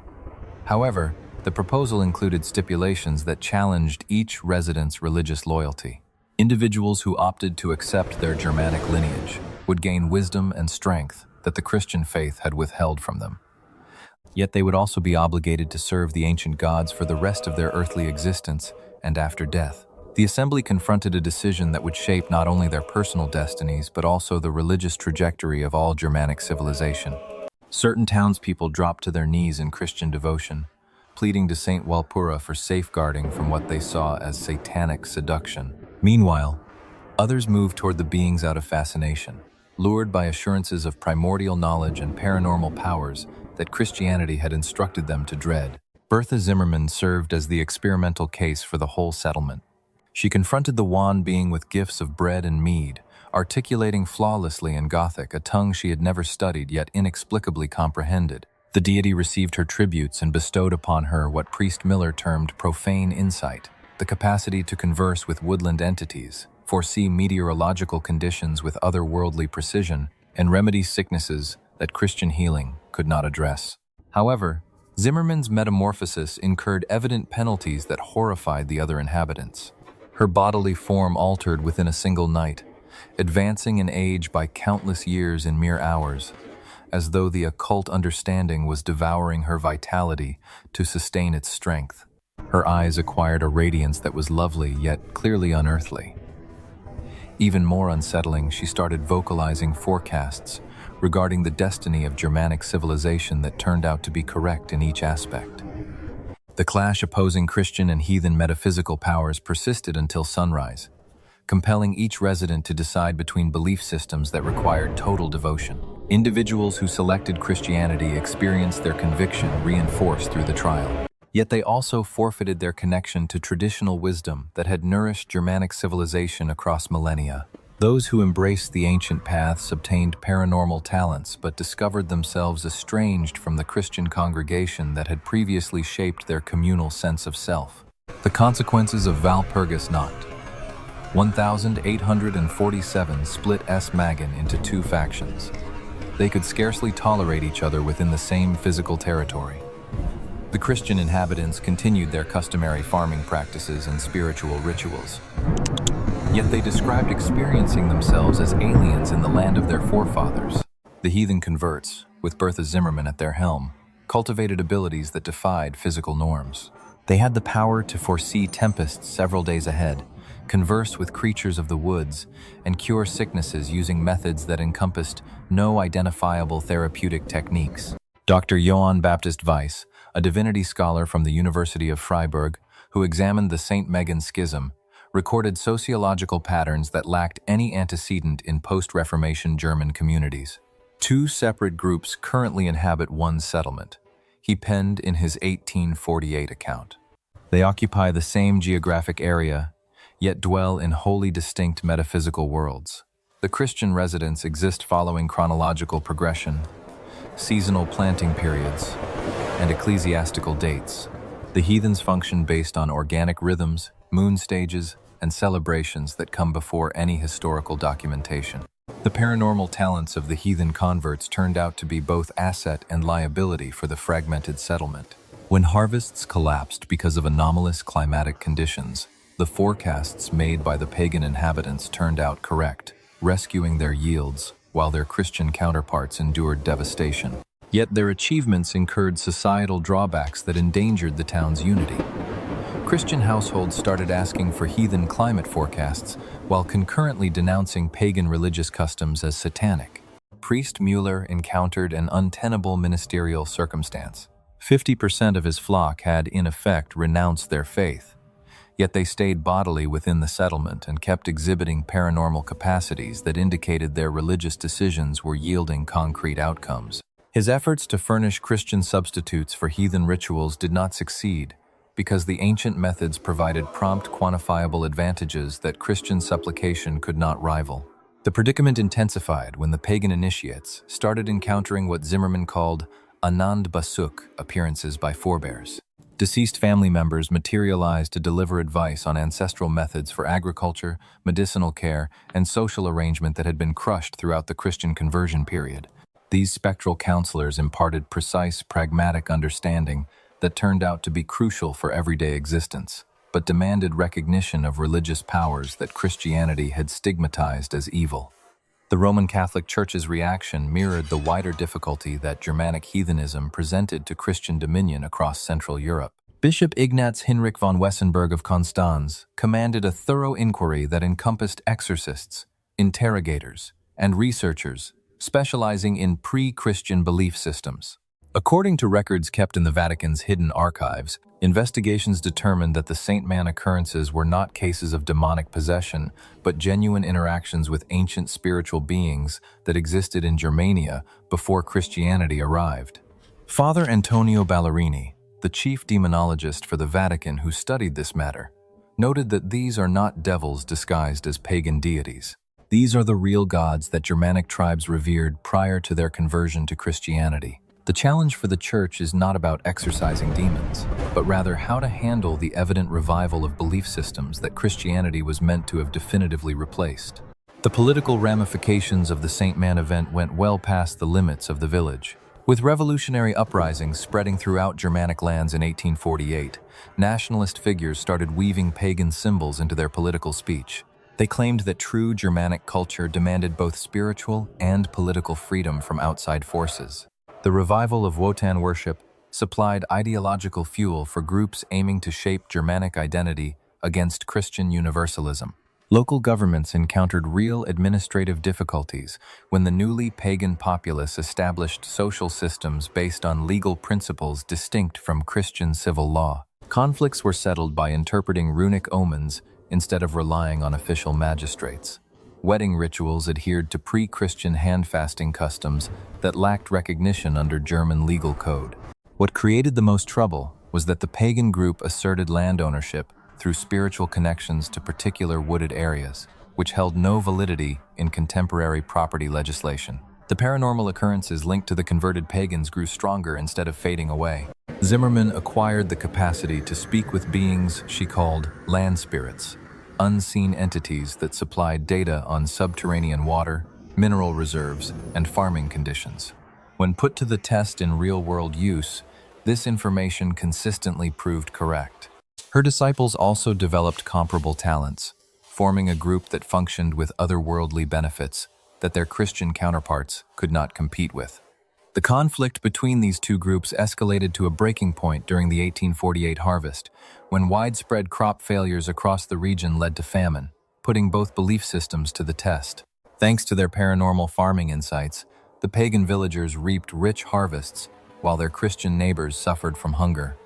However, the proposal included stipulations that challenged each resident's religious loyalty. Individuals who opted to accept their Germanic lineage would gain wisdom and strength that the Christian faith had withheld from them. Yet they would also be obligated to serve the ancient gods for the rest of their earthly existence and after death. The assembly confronted a decision that would shape not only their personal destinies, but also the religious trajectory of all Germanic civilization. Certain townspeople dropped to their knees in Christian devotion, pleading to Saint Walpurga for safeguarding from what they saw as satanic seduction. Meanwhile, others moved toward the beings out of fascination, lured by assurances of primordial knowledge and paranormal powers that Christianity had instructed them to dread. Bertha Zimmermann served as the experimental case for the whole settlement. She confronted the wan being with gifts of bread and mead, articulating flawlessly in Gothic a tongue she had never studied yet inexplicably comprehended. The deity received her tributes and bestowed upon her what Priest Miller termed profane insight, the capacity to converse with woodland entities, foresee meteorological conditions with otherworldly precision, and remedy sicknesses that Christian healing could not address. However, Zimmermann's metamorphosis incurred evident penalties that horrified the other inhabitants. Her bodily form altered within a single night, advancing in age by countless years in mere hours, as though the occult understanding was devouring her vitality to sustain its strength. Her eyes acquired a radiance that was lovely yet clearly unearthly. Even more unsettling, she started vocalizing forecasts regarding the destiny of Germanic civilization that turned out to be correct in each aspect. The clash opposing Christian and heathen metaphysical powers persisted until sunrise, compelling each resident to decide between belief systems that required total devotion. Individuals who selected Christianity experienced their conviction reinforced through the trial. Yet they also forfeited their connection to traditional wisdom that had nourished Germanic civilization across millennia. Those who embraced the ancient paths obtained paranormal talents but discovered themselves estranged from the Christian congregation that had previously shaped their communal sense of self. The consequences of Walpurgisnacht. 1,847 split Magen into two factions. They could scarcely tolerate each other within the same physical territory. The Christian inhabitants continued their customary farming practices and spiritual rituals. Yet they described experiencing themselves as aliens in the land of their forefathers. The heathen converts, with Bertha Zimmermann at their helm, cultivated abilities that defied physical norms. They had the power to foresee tempests several days ahead, converse with creatures of the woods, and cure sicknesses using methods that encompassed no identifiable therapeutic techniques. Dr. Johann Baptist Weiss, a divinity scholar from the University of Freiburg, who examined the St. Megan Schism, recorded sociological patterns that lacked any antecedent in post-Reformation German communities. Two separate groups currently inhabit one settlement, he penned in his 1848 account. They occupy the same geographic area, yet dwell in wholly distinct metaphysical worlds. The Christian residents exist following chronological progression, seasonal planting periods, and ecclesiastical dates. The heathens function based on organic rhythms, moon stages, and celebrations that come before any historical documentation. The paranormal talents of the heathen converts turned out to be both asset and liability for the fragmented settlement. When harvests collapsed because of anomalous climatic conditions, the forecasts made by the pagan inhabitants turned out correct, rescuing their yields while their Christian counterparts endured devastation. Yet their achievements incurred societal drawbacks that endangered the town's unity. Christian households started asking for heathen climate forecasts while concurrently denouncing pagan religious customs as satanic. Priest Mueller encountered an untenable ministerial circumstance. 50% of his flock had, in effect, renounced their faith, yet they stayed bodily within the settlement and kept exhibiting paranormal capacities that indicated their religious decisions were yielding concrete outcomes. His efforts to furnish Christian substitutes for heathen rituals did not succeed, because the ancient methods provided prompt, quantifiable advantages that Christian supplication could not rival. The predicament intensified when the pagan initiates started encountering what Zimmermann called Anand Basuk appearances by forebears. Deceased family members materialized to deliver advice on ancestral methods for agriculture, medicinal care, and social arrangement that had been crushed throughout the Christian conversion period. These spectral counselors imparted precise, pragmatic understanding that turned out to be crucial for everyday existence, but demanded recognition of religious powers that Christianity had stigmatized as evil. The Roman Catholic Church's reaction mirrored the wider difficulty that Germanic heathenism presented to Christian dominion across Central Europe. Bishop Ignaz Hinrich von Wessenberg of Konstanz commanded a thorough inquiry that encompassed exorcists, interrogators, and researchers specializing in pre-Christian belief systems. According to records kept in the Vatican's hidden archives, investigations determined that the Saint Man occurrences were not cases of demonic possession, but genuine interactions with ancient spiritual beings that existed in Germania before Christianity arrived. Father Antonio Ballerini, the chief demonologist for the Vatican who studied this matter, noted that these are not devils disguised as pagan deities. These are the real gods that Germanic tribes revered prior to their conversion to Christianity. The challenge for the Church is not about exorcising demons, but rather how to handle the evident revival of belief systems that Christianity was meant to have definitively replaced. The political ramifications of the Saint Man event went well past the limits of the village. With revolutionary uprisings spreading throughout Germanic lands in 1848, nationalist figures started weaving pagan symbols into their political speech. They claimed that true Germanic culture demanded both spiritual and political freedom from outside forces. The revival of Wotan worship supplied ideological fuel for groups aiming to shape Germanic identity against Christian universalism. Local governments encountered real administrative difficulties when the newly pagan populace established social systems based on legal principles distinct from Christian civil law. Conflicts were settled by interpreting runic omens instead of relying on official magistrates. Wedding rituals adhered to pre-Christian hand-fasting customs that lacked recognition under German legal code. What created the most trouble was that the pagan group asserted land ownership through spiritual connections to particular wooded areas, which held no validity in contemporary property legislation. The paranormal occurrences linked to the converted pagans grew stronger instead of fading away. Zimmermann acquired the capacity to speak with beings she called land spirits, unseen entities that supplied data on subterranean water, mineral reserves, and farming conditions. When put to the test in real-world use, this information consistently proved correct. Her disciples also developed comparable talents, forming a group that functioned with otherworldly benefits, that their Christian counterparts could not compete with. The conflict between these two groups escalated to a breaking point during the 1848 harvest, when widespread crop failures across the region led to famine, putting both belief systems to the test. Thanks to their paranormal farming insights, the pagan villagers reaped rich harvests, while their Christian neighbors suffered from hunger.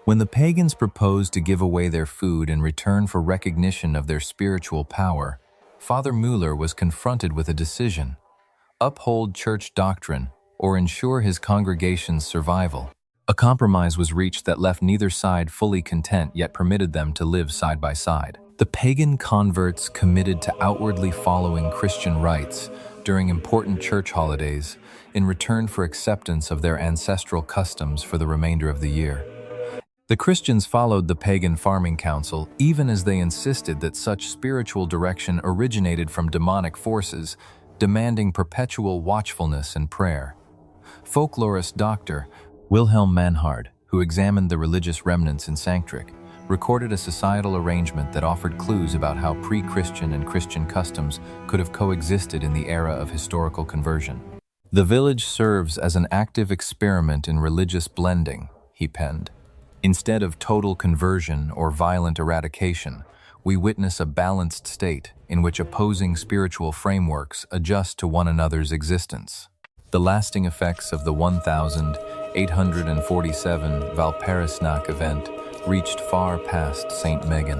When the pagans proposed to give away their food in return for recognition of their spiritual power, Father Müller was confronted with a decision: uphold church doctrine or ensure his congregation's survival. A compromise was reached that left neither side fully content yet permitted them to live side by side. The pagan converts committed to outwardly following Christian rites during important church holidays in return for acceptance of their ancestral customs for the remainder of the year. The Christians followed the pagan farming council even as they insisted that such spiritual direction originated from demonic forces, demanding perpetual watchfulness and prayer. Folklorist Dr. Wilhelm Mannhard, who examined the religious remnants in Sanktrik, recorded a societal arrangement that offered clues about how pre-Christian and Christian customs could have coexisted in the era of historical conversion. "The village serves as an active experiment in religious blending," he penned. "Instead of total conversion or violent eradication, we witness a balanced state in which opposing spiritual frameworks adjust to one another's existence." The lasting effects of the 1847 Walpurgisnacht event reached far past St. Megan.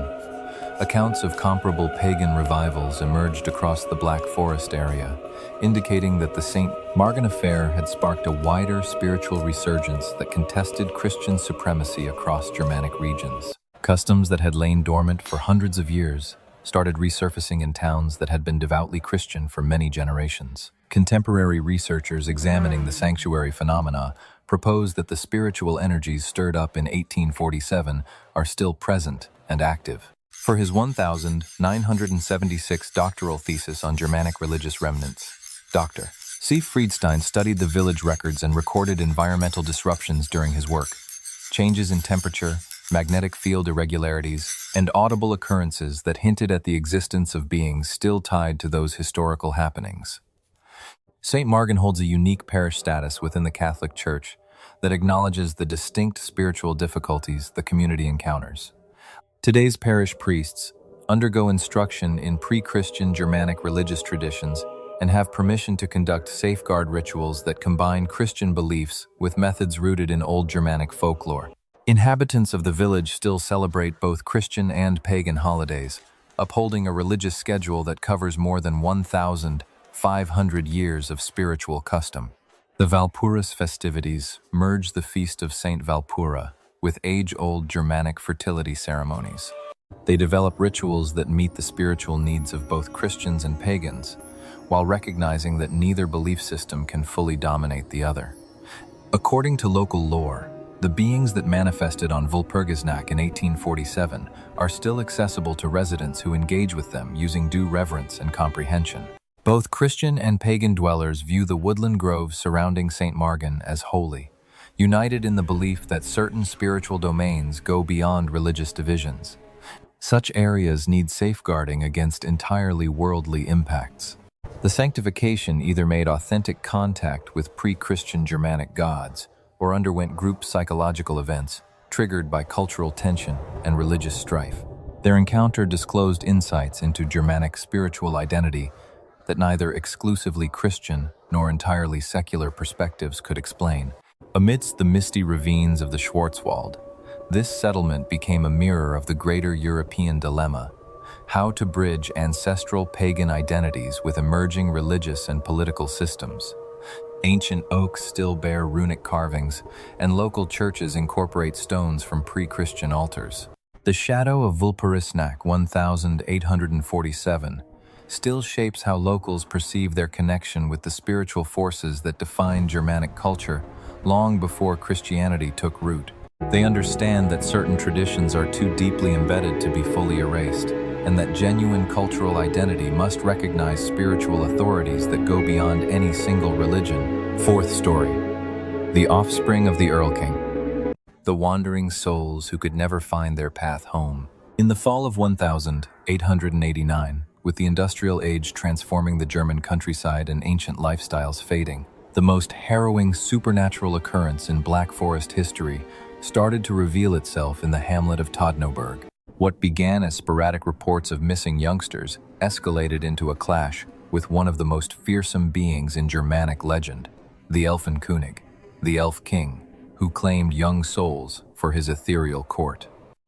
Accounts of comparable pagan revivals emerged across the Black Forest area, indicating that the St. Margan affair had sparked a wider spiritual resurgence that contested Christian supremacy across Germanic regions. Customs that had lain dormant for hundreds of years started resurfacing in towns that had been devoutly Christian for many generations. Contemporary researchers examining the sanctuary phenomena propose that the spiritual energies stirred up in 1847 are still present and active. For his 1976 doctoral thesis on Germanic religious remnants, Dr. C. Friedstein studied the village records and recorded environmental disruptions during his work. Changes in temperature, magnetic field irregularities, and audible occurrences that hinted at the existence of beings still tied to those historical happenings. St. Margan holds a unique parish status within the Catholic Church that acknowledges the distinct spiritual difficulties the community encounters. Today's parish priests undergo instruction in pre-Christian Germanic religious traditions and have permission to conduct safeguard rituals that combine Christian beliefs with methods rooted in old Germanic folklore. Inhabitants of the village still celebrate both Christian and pagan holidays, upholding a religious schedule that covers more than 1,500 years of spiritual custom. The Walpurgis festivities merge the feast of Saint Walpurga with age-old Germanic fertility ceremonies. They develop rituals that meet the spiritual needs of both Christians and pagans, while recognizing that neither belief system can fully dominate the other. According to local lore, the beings that manifested on Walpurgisnacht in 1847 are still accessible to residents who engage with them using due reverence and comprehension. Both Christian and pagan dwellers view the woodland groves surrounding St. Margan as holy, united in the belief that certain spiritual domains go beyond religious divisions. Such areas need safeguarding against entirely worldly impacts. The sanctification either made authentic contact with pre-Christian Germanic gods or underwent group psychological events triggered by cultural tension and religious strife. Their encounter disclosed insights into Germanic spiritual identity that neither exclusively Christian nor entirely secular perspectives could explain. Amidst the misty ravines of the Schwarzwald, this settlement became a mirror of the greater European dilemma: how to bridge ancestral pagan identities with emerging religious and political systems. Ancient oaks still bear runic carvings, and local churches incorporate stones from pre-Christian altars. The shadow of Walpurgisnacht 1847 still shapes how locals perceive their connection with the spiritual forces that define Germanic culture long before Christianity took root. They understand that certain traditions are too deeply embedded to be fully erased, and that genuine cultural identity must recognize spiritual authorities that go beyond any single religion. Fourth story: the offspring of the Erlking, the wandering souls who could never find their path home. In the fall of 1889, with the industrial age transforming the German countryside and ancient lifestyles fading, the most harrowing supernatural occurrence in Black Forest history started to reveal itself in the hamlet of Todnoberg. What began as sporadic reports of missing youngsters escalated into a clash with one of the most fearsome beings in Germanic legend, the Elfenkönig, the Elf King, who claimed young souls for his ethereal court.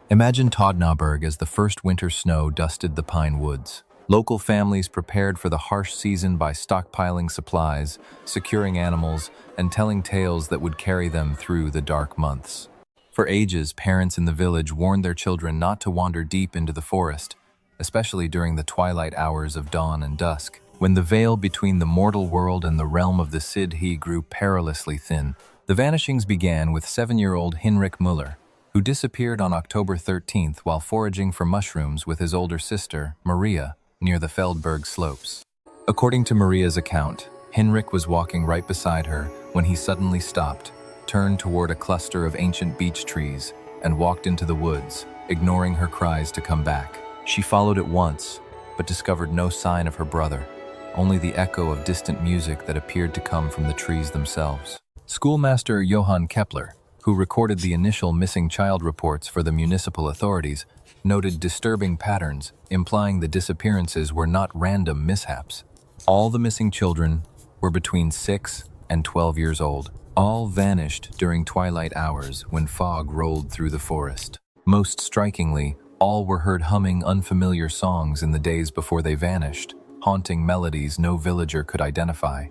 Imagine Todnoberg as the first winter snow dusted the pine woods. Local families prepared for the harsh season by stockpiling supplies, securing animals, and telling tales that would carry them through the dark months. For ages, parents in the village warned their children not to wander deep into the forest, especially during the twilight hours of dawn and dusk, when the veil between the mortal world and the realm of the Sidhe grew perilously thin. The vanishings began with 7-year-old Hinrich Müller, who disappeared on October 13th while foraging for mushrooms with his older sister, Maria, near the Feldberg slopes. According to Maria's account, Hinrich was walking right beside her when he suddenly stopped, turned toward a cluster of ancient beech trees, and walked into the woods, ignoring her cries to come back. She followed at once, but discovered no sign of her brother, only the echo of distant music that appeared to come from the trees themselves. Schoolmaster Johann Kepler, who recorded the initial missing child reports for the municipal authorities, noted disturbing patterns, implying the disappearances were not random mishaps. All the missing children were between 6 and 12 years old. All vanished during twilight hours when fog rolled through the forest. Most strikingly, all were heard humming unfamiliar songs in the days before they vanished, haunting melodies no villager could identify,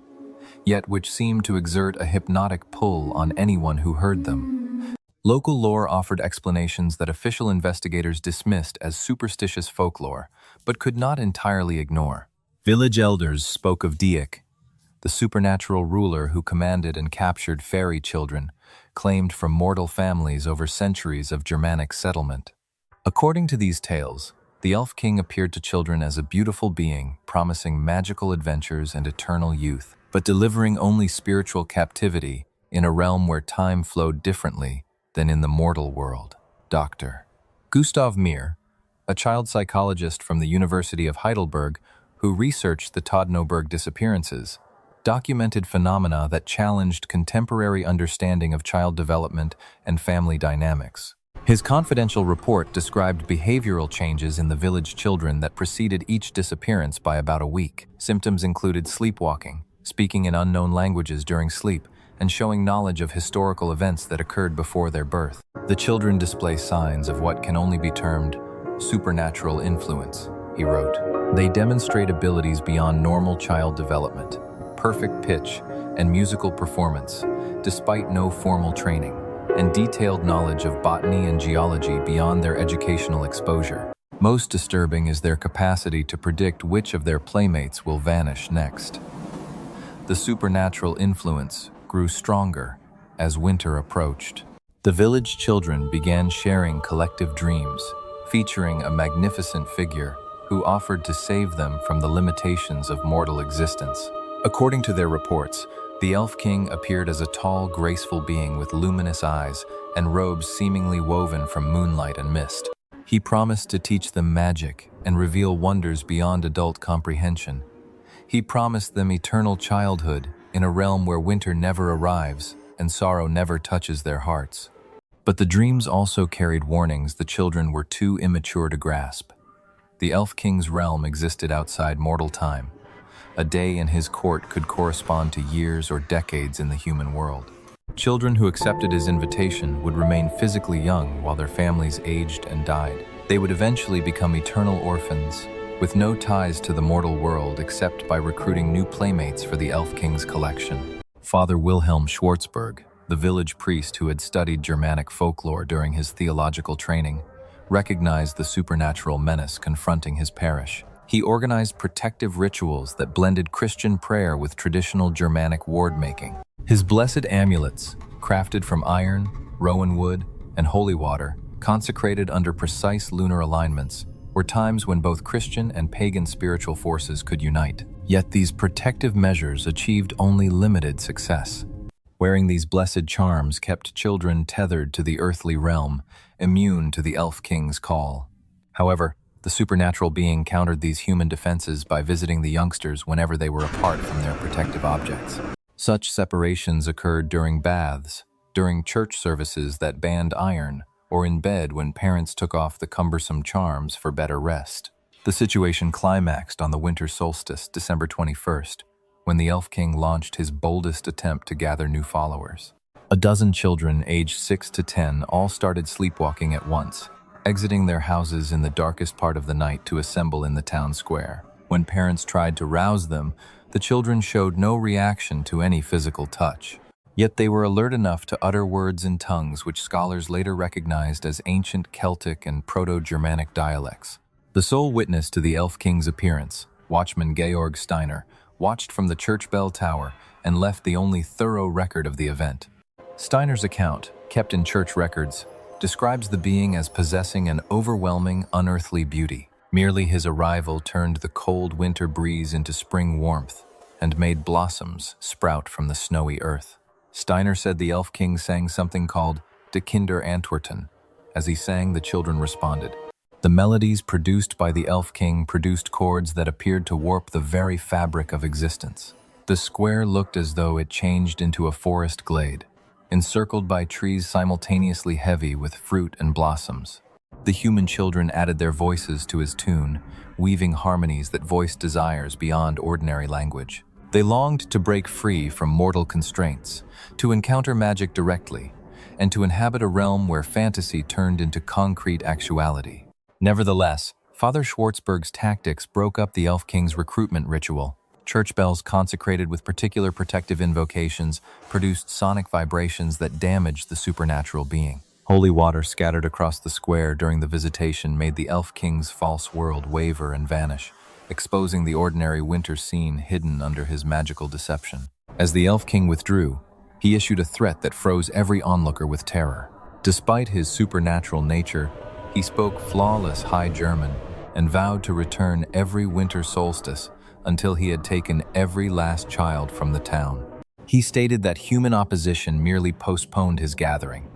yet which seemed to exert a hypnotic pull on anyone who heard them. Local lore offered explanations that official investigators dismissed as superstitious folklore, but could not entirely ignore. Village elders spoke of Diek, the supernatural ruler who commanded and captured fairy children, claimed from mortal families over centuries of Germanic settlement. According to these tales, the Elf King appeared to children as a beautiful being, promising magical adventures and eternal youth, but delivering only spiritual captivity in a realm where time flowed differently than in the mortal world. Dr. Gustav Mir, a child psychologist from the University of Heidelberg who researched the Todnoberg disappearances, documented phenomena that challenged contemporary understanding of child development and family dynamics. His confidential report described behavioral changes in the village children that preceded each disappearance by about a week. Symptoms included sleepwalking, speaking in unknown languages during sleep, and showing knowledge of historical events that occurred before their birth. The children display signs of what can only be termed supernatural influence, he wrote. They demonstrate abilities beyond normal child development, perfect pitch, and musical performance, despite no formal training, and detailed knowledge of botany and geology beyond their educational exposure. Most disturbing is their capacity to predict which of their playmates will vanish next. The supernatural influence grew stronger as winter approached. The village children began sharing collective dreams, featuring a magnificent figure who offered to save them from the limitations of mortal existence. According to their reports, the Elf King appeared as a tall, graceful being with luminous eyes and robes seemingly woven from moonlight and mist. He promised to teach them magic and reveal wonders beyond adult comprehension. He promised them eternal childhood in a realm where winter never arrives and sorrow never touches their hearts. But the dreams also carried warnings the children were too immature to grasp. The Elf King's realm existed outside mortal time. A day in his court could correspond to years or decades in the human world. Children who accepted his invitation would remain physically young while their families aged and died. They would eventually become eternal orphans, with no ties to the mortal world except by recruiting new playmates for the Elf King's collection. Father Wilhelm Schwarzberg, the village priest who had studied Germanic folklore during his theological training, recognized the supernatural menace confronting his parish. He organized protective rituals that blended Christian prayer with traditional Germanic ward-making. His blessed amulets, crafted from iron, rowan wood, and holy water, consecrated under precise lunar alignments, were times when both Christian and pagan spiritual forces could unite. Yet these protective measures achieved only limited success. Wearing these blessed charms kept children tethered to the earthly realm, immune to the Elf King's call. However, The supernatural being countered these human defenses by visiting the youngsters whenever they were apart from their protective objects. Such separations occurred during baths, during church services that banned iron, or in bed when parents took off the cumbersome charms for better rest. The situation climaxed on the winter solstice, December 21st, when the Elf King launched his boldest attempt to gather new followers. A dozen children aged 6 to 10 all started sleepwalking at once, exiting their houses in the darkest part of the night to assemble in the town square. When parents tried to rouse them, the children showed no reaction to any physical touch. Yet they were alert enough to utter words in tongues which scholars later recognized as ancient Celtic and Proto-Germanic dialects. The sole witness to the Elf King's appearance, Watchman Georg Steiner, watched from the church bell tower and left the only thorough record of the event. Steiner's account, kept in church records, describes the being as possessing an overwhelming, unearthly beauty. Merely his arrival turned the cold winter breeze into spring warmth and made blossoms sprout from the snowy earth. Steiner said the Elf King sang something called De Kinder Antworten. As he sang, the children responded. The melodies produced by the Elf King produced chords that appeared to warp the very fabric of existence. The square looked as though it changed into a forest glade, encircled by trees simultaneously heavy with fruit and blossoms. The human children added their voices to his tune, weaving harmonies that voiced desires beyond ordinary language. They longed to break free from mortal constraints, to encounter magic directly, and to inhabit a realm where fantasy turned into concrete actuality. Nevertheless, Father Schwarzberg's tactics broke up the Elf King's recruitment ritual. Church bells consecrated with particular protective invocations produced sonic vibrations that damaged the supernatural being. Holy water scattered across the square during the visitation made the Elf King's false world waver and vanish, exposing the ordinary winter scene hidden under his magical deception. As the Elf King withdrew, he issued a threat that froze every onlooker with terror. Despite his supernatural nature, he spoke flawless High German and vowed to return every winter solstice until he had taken every last child from the town. He stated that human opposition merely postponed his gathering.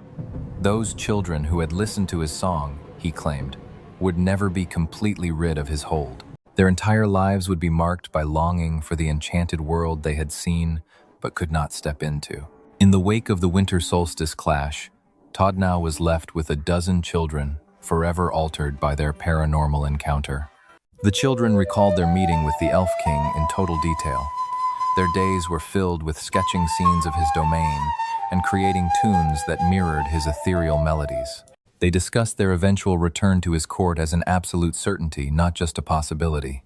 Those children who had listened to his song, he claimed, would never be completely rid of his hold. Their entire lives would be marked by longing for the enchanted world they had seen but could not step into. In the wake of the winter solstice clash, Todnau was left with a dozen children, forever altered by their paranormal encounter. The children recalled their meeting with the Elf King in total detail. Their days were filled with sketching scenes of his domain and creating tunes that mirrored his ethereal melodies. They discussed their eventual return to his court as an absolute certainty, not just a possibility.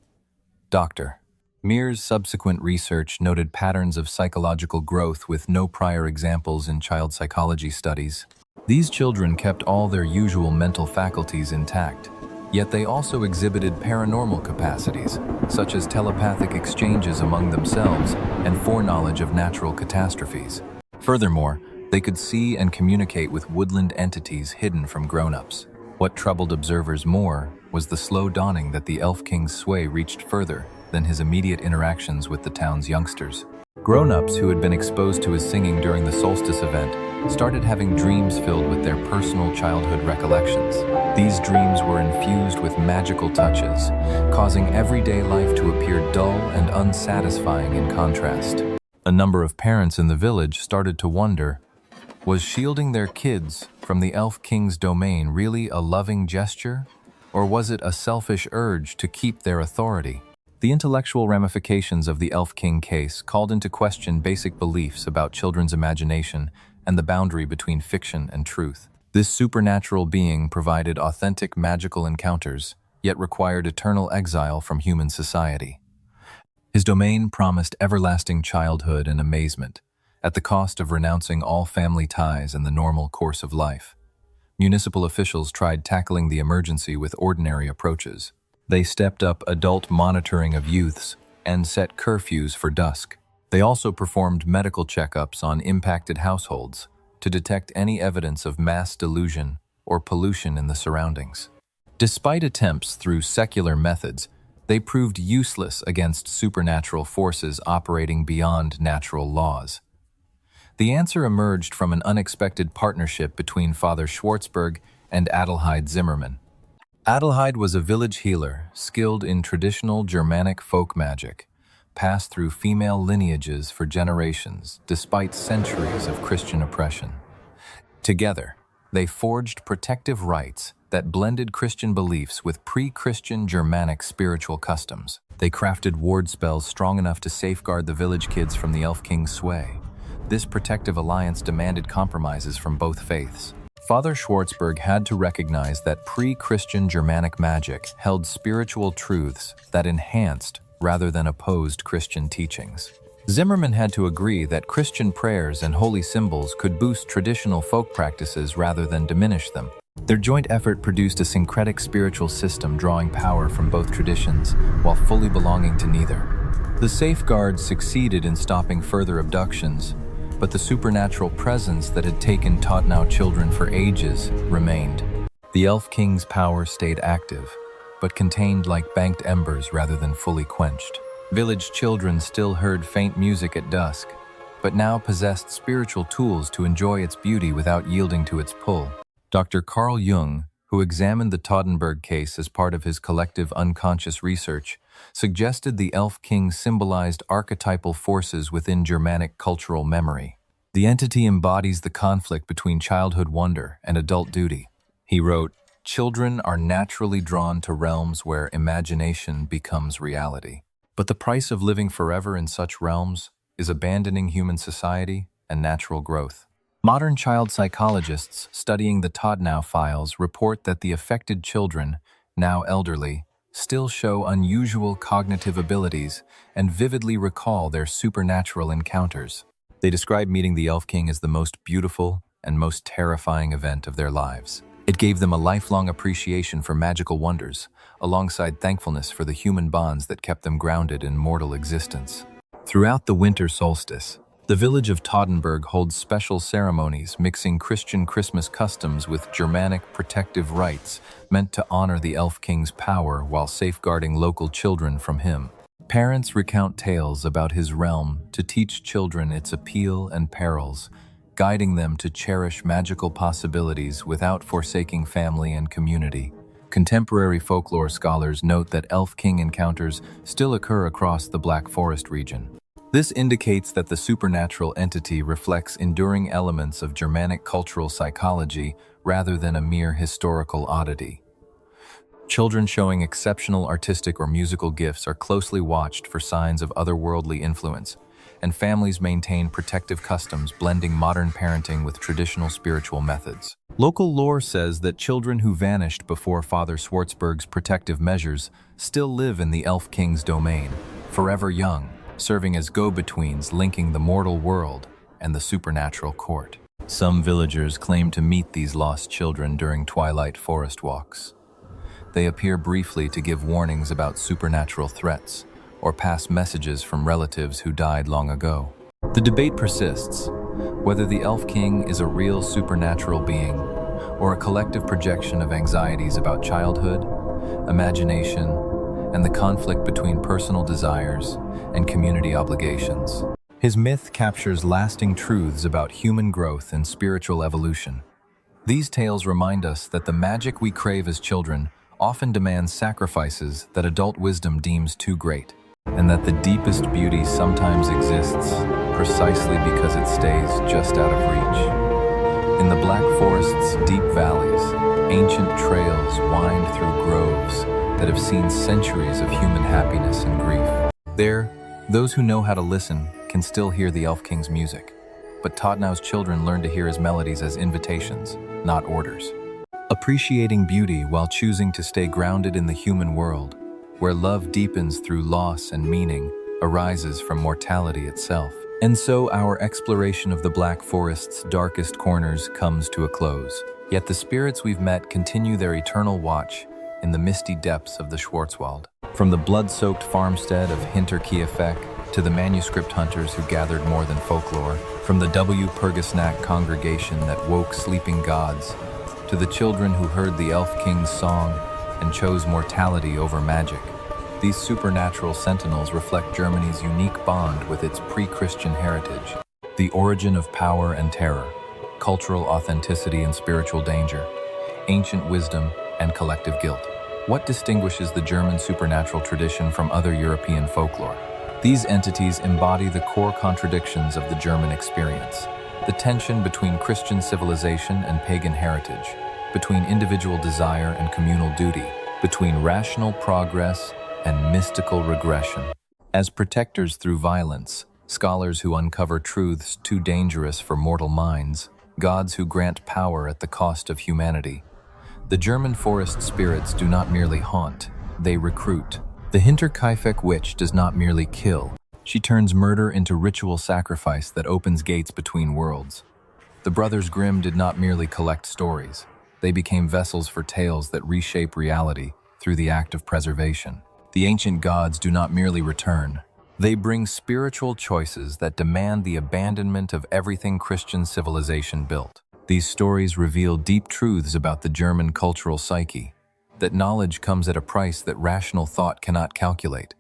Dr. Mears' subsequent research noted patterns of psychological growth with no prior examples in child psychology studies. These children kept all their usual mental faculties intact, yet they also exhibited paranormal capacities, such as telepathic exchanges among themselves and foreknowledge of natural catastrophes. Furthermore, they could see and communicate with woodland entities hidden from grown-ups. What troubled observers more was the slow dawning that the Elf King's sway reached further than his immediate interactions with the town's youngsters. Grown-ups who had been exposed to his singing during the solstice event started having dreams filled with their personal childhood recollections. These dreams were infused with magical touches, causing everyday life to appear dull and unsatisfying in contrast. A number of parents in the village started to wonder, was shielding their kids from the Elf King's domain really a loving gesture, or was it a selfish urge to keep their authority? The intellectual ramifications of the Elf King case called into question basic beliefs about children's imagination and the boundary between fiction and truth. This supernatural being provided authentic magical encounters, yet required eternal exile from human society. His domain promised everlasting childhood and amazement, at the cost of renouncing all family ties and the normal course of life. Municipal officials tried tackling the emergency with ordinary approaches. They stepped up adult monitoring of youths and set curfews for dusk. They also performed medical checkups on impacted households to detect any evidence of mass delusion or pollution in the surroundings. Despite attempts through secular methods, they proved useless against supernatural forces operating beyond natural laws. The answer emerged from an unexpected partnership between Father Schwarzberg and Adelheid Zimmermann. Adelheid was a village healer, skilled in traditional Germanic folk magic, passed through female lineages for generations, despite centuries of Christian oppression. Together, they forged protective rites that blended Christian beliefs with pre-Christian Germanic spiritual customs. They crafted ward spells strong enough to safeguard the village kids from the Elf King's sway. This protective alliance demanded compromises from both faiths. Father Schwarzberg had to recognize that pre-Christian Germanic magic held spiritual truths that enhanced rather than opposed Christian teachings. Zimmerman had to agree that Christian prayers and holy symbols could boost traditional folk practices rather than diminish them. Their joint effort produced a syncretic spiritual system drawing power from both traditions while fully belonging to neither. The safeguards succeeded in stopping further abductions, but the supernatural presence that had taken Tottenau children for ages remained. The Elf King's power stayed active, but contained like banked embers rather than fully quenched. Village children still heard faint music at dusk, but now possessed spiritual tools to enjoy its beauty without yielding to its pull. Dr. Carl Jung, who examined the Tottenberg case as part of his collective unconscious research, suggested the Elf King symbolized archetypal forces within Germanic cultural memory. The entity embodies the conflict between childhood wonder and adult duty. He wrote, "Children are naturally drawn to realms where imagination becomes reality. But the price of living forever in such realms is abandoning human society and natural growth." Modern child psychologists studying the Tottenau files report that the affected children, now elderly, still show unusual cognitive abilities and vividly recall their supernatural encounters. They describe meeting the Elf King as the most beautiful and most terrifying event of their lives. It gave them a lifelong appreciation for magical wonders, alongside thankfulness for the human bonds that kept them grounded in mortal existence. Throughout the winter solstice, the village of Tottenberg holds special ceremonies mixing Christian Christmas customs with Germanic protective rites meant to honor the Elf King's power while safeguarding local children from him. Parents recount tales about his realm to teach children its appeal and perils, guiding them to cherish magical possibilities without forsaking family and community. Contemporary folklore scholars note that Elf King encounters still occur across the Black Forest region. This indicates that the supernatural entity reflects enduring elements of Germanic cultural psychology rather than a mere historical oddity. Children showing exceptional artistic or musical gifts are closely watched for signs of otherworldly influence, and families maintain protective customs blending modern parenting with traditional spiritual methods. Local lore says that children who vanished before Father Schwarzberg's protective measures still live in the Elf King's domain, forever young, serving as go-betweens linking the mortal world and the supernatural court. Some villagers claim to meet these lost children during twilight forest walks. They appear briefly to give warnings about supernatural threats or pass messages from relatives who died long ago. The debate persists whether the Elf King is a real supernatural being or a collective projection of anxieties about childhood, imagination, and the conflict between personal desires and community obligations. His myth captures lasting truths about human growth and spiritual evolution. These tales remind us that the magic we crave as children often demands sacrifices that adult wisdom deems too great, and that the deepest beauty sometimes exists precisely because it stays just out of reach. In the Black Forest's deep valleys, ancient trails wind through groves that have seen centuries of human happiness and grief. There, those who know how to listen can still hear the Elf King's music, but Tottenau's children learn to hear his melodies as invitations, not orders. Appreciating beauty while choosing to stay grounded in the human world, where love deepens through loss and meaning, arises from mortality itself. And so our exploration of the Black Forest's darkest corners comes to a close. Yet the spirits we've met continue their eternal watch in the misty depths of the Schwarzwald. From the blood-soaked farmstead of Hinterkaifeck to the manuscript hunters who gathered more than folklore, from the Walpurgisnacht Congregation that woke sleeping gods, to the children who heard the Elf King's song and chose mortality over magic. These supernatural sentinels reflect Germany's unique bond with its pre-Christian heritage, the origin of power and terror, cultural authenticity and spiritual danger, ancient wisdom and collective guilt. What distinguishes the German supernatural tradition from other European folklore? These entities embody the core contradictions of the German experience: the tension between Christian civilization and pagan heritage, between individual desire and communal duty, between rational progress and mystical regression. As protectors through violence, scholars who uncover truths too dangerous for mortal minds, gods who grant power at the cost of humanity. The German forest spirits do not merely haunt, they recruit. The Hinterkaifeck witch does not merely kill, she turns murder into ritual sacrifice that opens gates between worlds. The Brothers Grimm did not merely collect stories, they became vessels for tales that reshape reality through the act of preservation. The ancient gods do not merely return, they bring spiritual choices that demand the abandonment of everything Christian civilization built. These stories reveal deep truths about the German cultural psyche, that knowledge comes at a price that rational thought cannot calculate.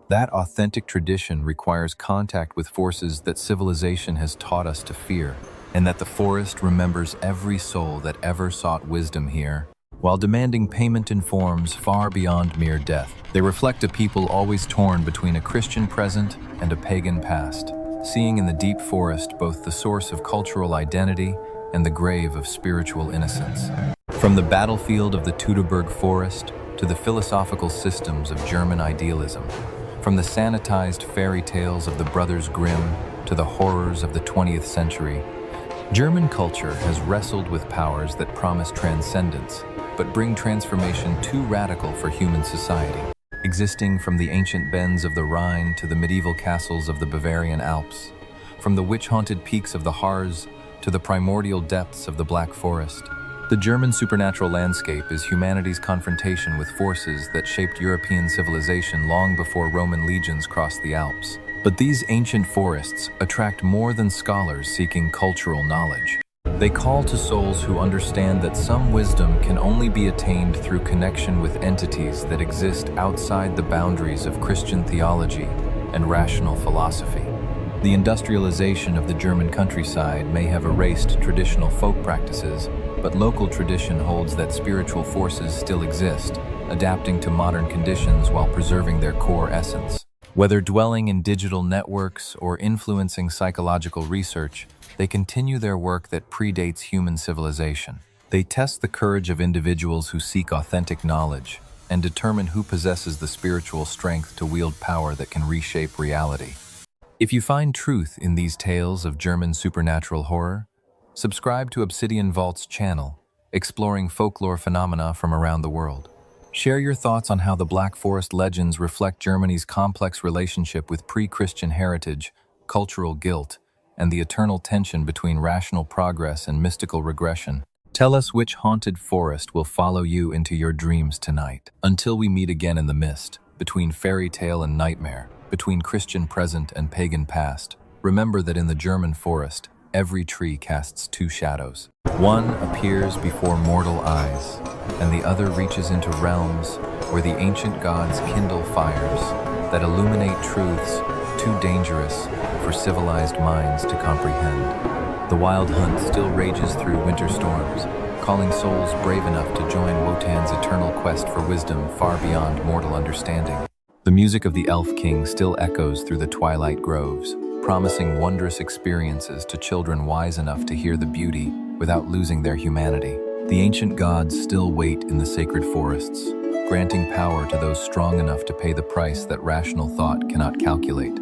That authentic tradition requires contact with forces that civilization has taught us to fear, and that the forest remembers every soul that ever sought wisdom here, while demanding payment in forms far beyond mere death. They reflect a people always torn between a Christian present and a pagan past, seeing in the deep forest both the source of cultural identity and the grave of spiritual innocence. From the battlefield of the Teutoburg forest to the philosophical systems of German idealism, from the sanitized fairy tales of the Brothers Grimm to the horrors of the 20th century, German culture has wrestled with powers that promise transcendence, but bring transformation too radical for human society. Existing from the ancient bends of the Rhine to the medieval castles of the Bavarian Alps, from the witch-haunted peaks of the Harz to the primordial depths of the Black Forest, the German supernatural landscape is humanity's confrontation with forces that shaped European civilization long before Roman legions crossed the Alps. But these ancient forests attract more than scholars seeking cultural knowledge. They call to souls who understand that some wisdom can only be attained through connection with entities that exist outside the boundaries of Christian theology and rational philosophy. The industrialization of the German countryside may have erased traditional folk practices, but local tradition holds that spiritual forces still exist, adapting to modern conditions while preserving their core essence. Whether dwelling in digital networks or influencing psychological research, they continue their work that predates human civilization. They test the courage of individuals who seek authentic knowledge and determine who possesses the spiritual strength to wield power that can reshape reality. If you find truth in these tales of German supernatural horror, subscribe to Obsidian Vault's channel, exploring folklore phenomena from around the world. Share your thoughts on how the Black Forest legends reflect Germany's complex relationship with pre-Christian heritage, cultural guilt, and the eternal tension between rational progress and mystical regression. Tell us which haunted forest will follow you into your dreams tonight. Until we meet again in the mist, between fairy tale and nightmare, between Christian present and pagan past, remember that in the German forest, every tree casts two shadows. One appears before mortal eyes, and the other reaches into realms where the ancient gods kindle fires that illuminate truths too dangerous for civilized minds to comprehend. The wild hunt still rages through winter storms, calling souls brave enough to join Wotan's eternal quest for wisdom far beyond mortal understanding. The music of the Elf King still echoes through the twilight groves, promising wondrous experiences to children wise enough to hear the beauty without losing their humanity. The ancient gods still wait in the sacred forests, granting power to those strong enough to pay the price that rational thought cannot calculate.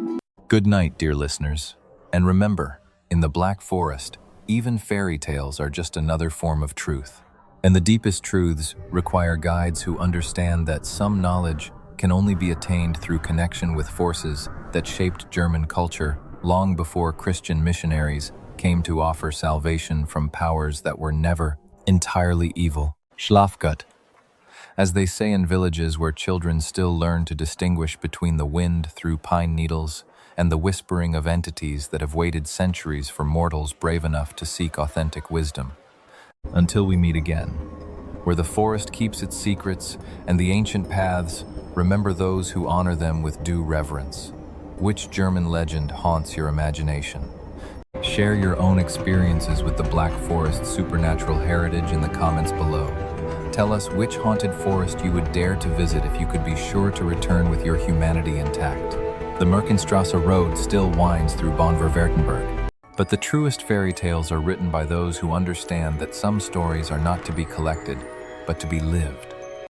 Good night, dear listeners. And remember, in the Black Forest, even fairy tales are just another form of truth. And the deepest truths require guides who understand that some knowledge can only be attained through connection with forces that shaped German culture long before Christian missionaries came to offer salvation from powers that were never entirely evil. Schlafgut. As they say in villages where children still learn to distinguish between the wind through pine needles and the whispering of entities that have waited centuries for mortals brave enough to seek authentic wisdom. Until we meet again, where the forest keeps its secrets and the ancient paths, remember those who honor them with due reverence. Which German legend haunts your imagination? Share your own experiences with the Black Forest supernatural heritage in the comments below. Tell us which haunted forest you would dare to visit if you could be sure to return with your humanity intact. The Merkenstrasse Road still winds through Baden-Württemberg, but the truest fairy tales are written by those who understand that some stories are not to be collected, but to be lived.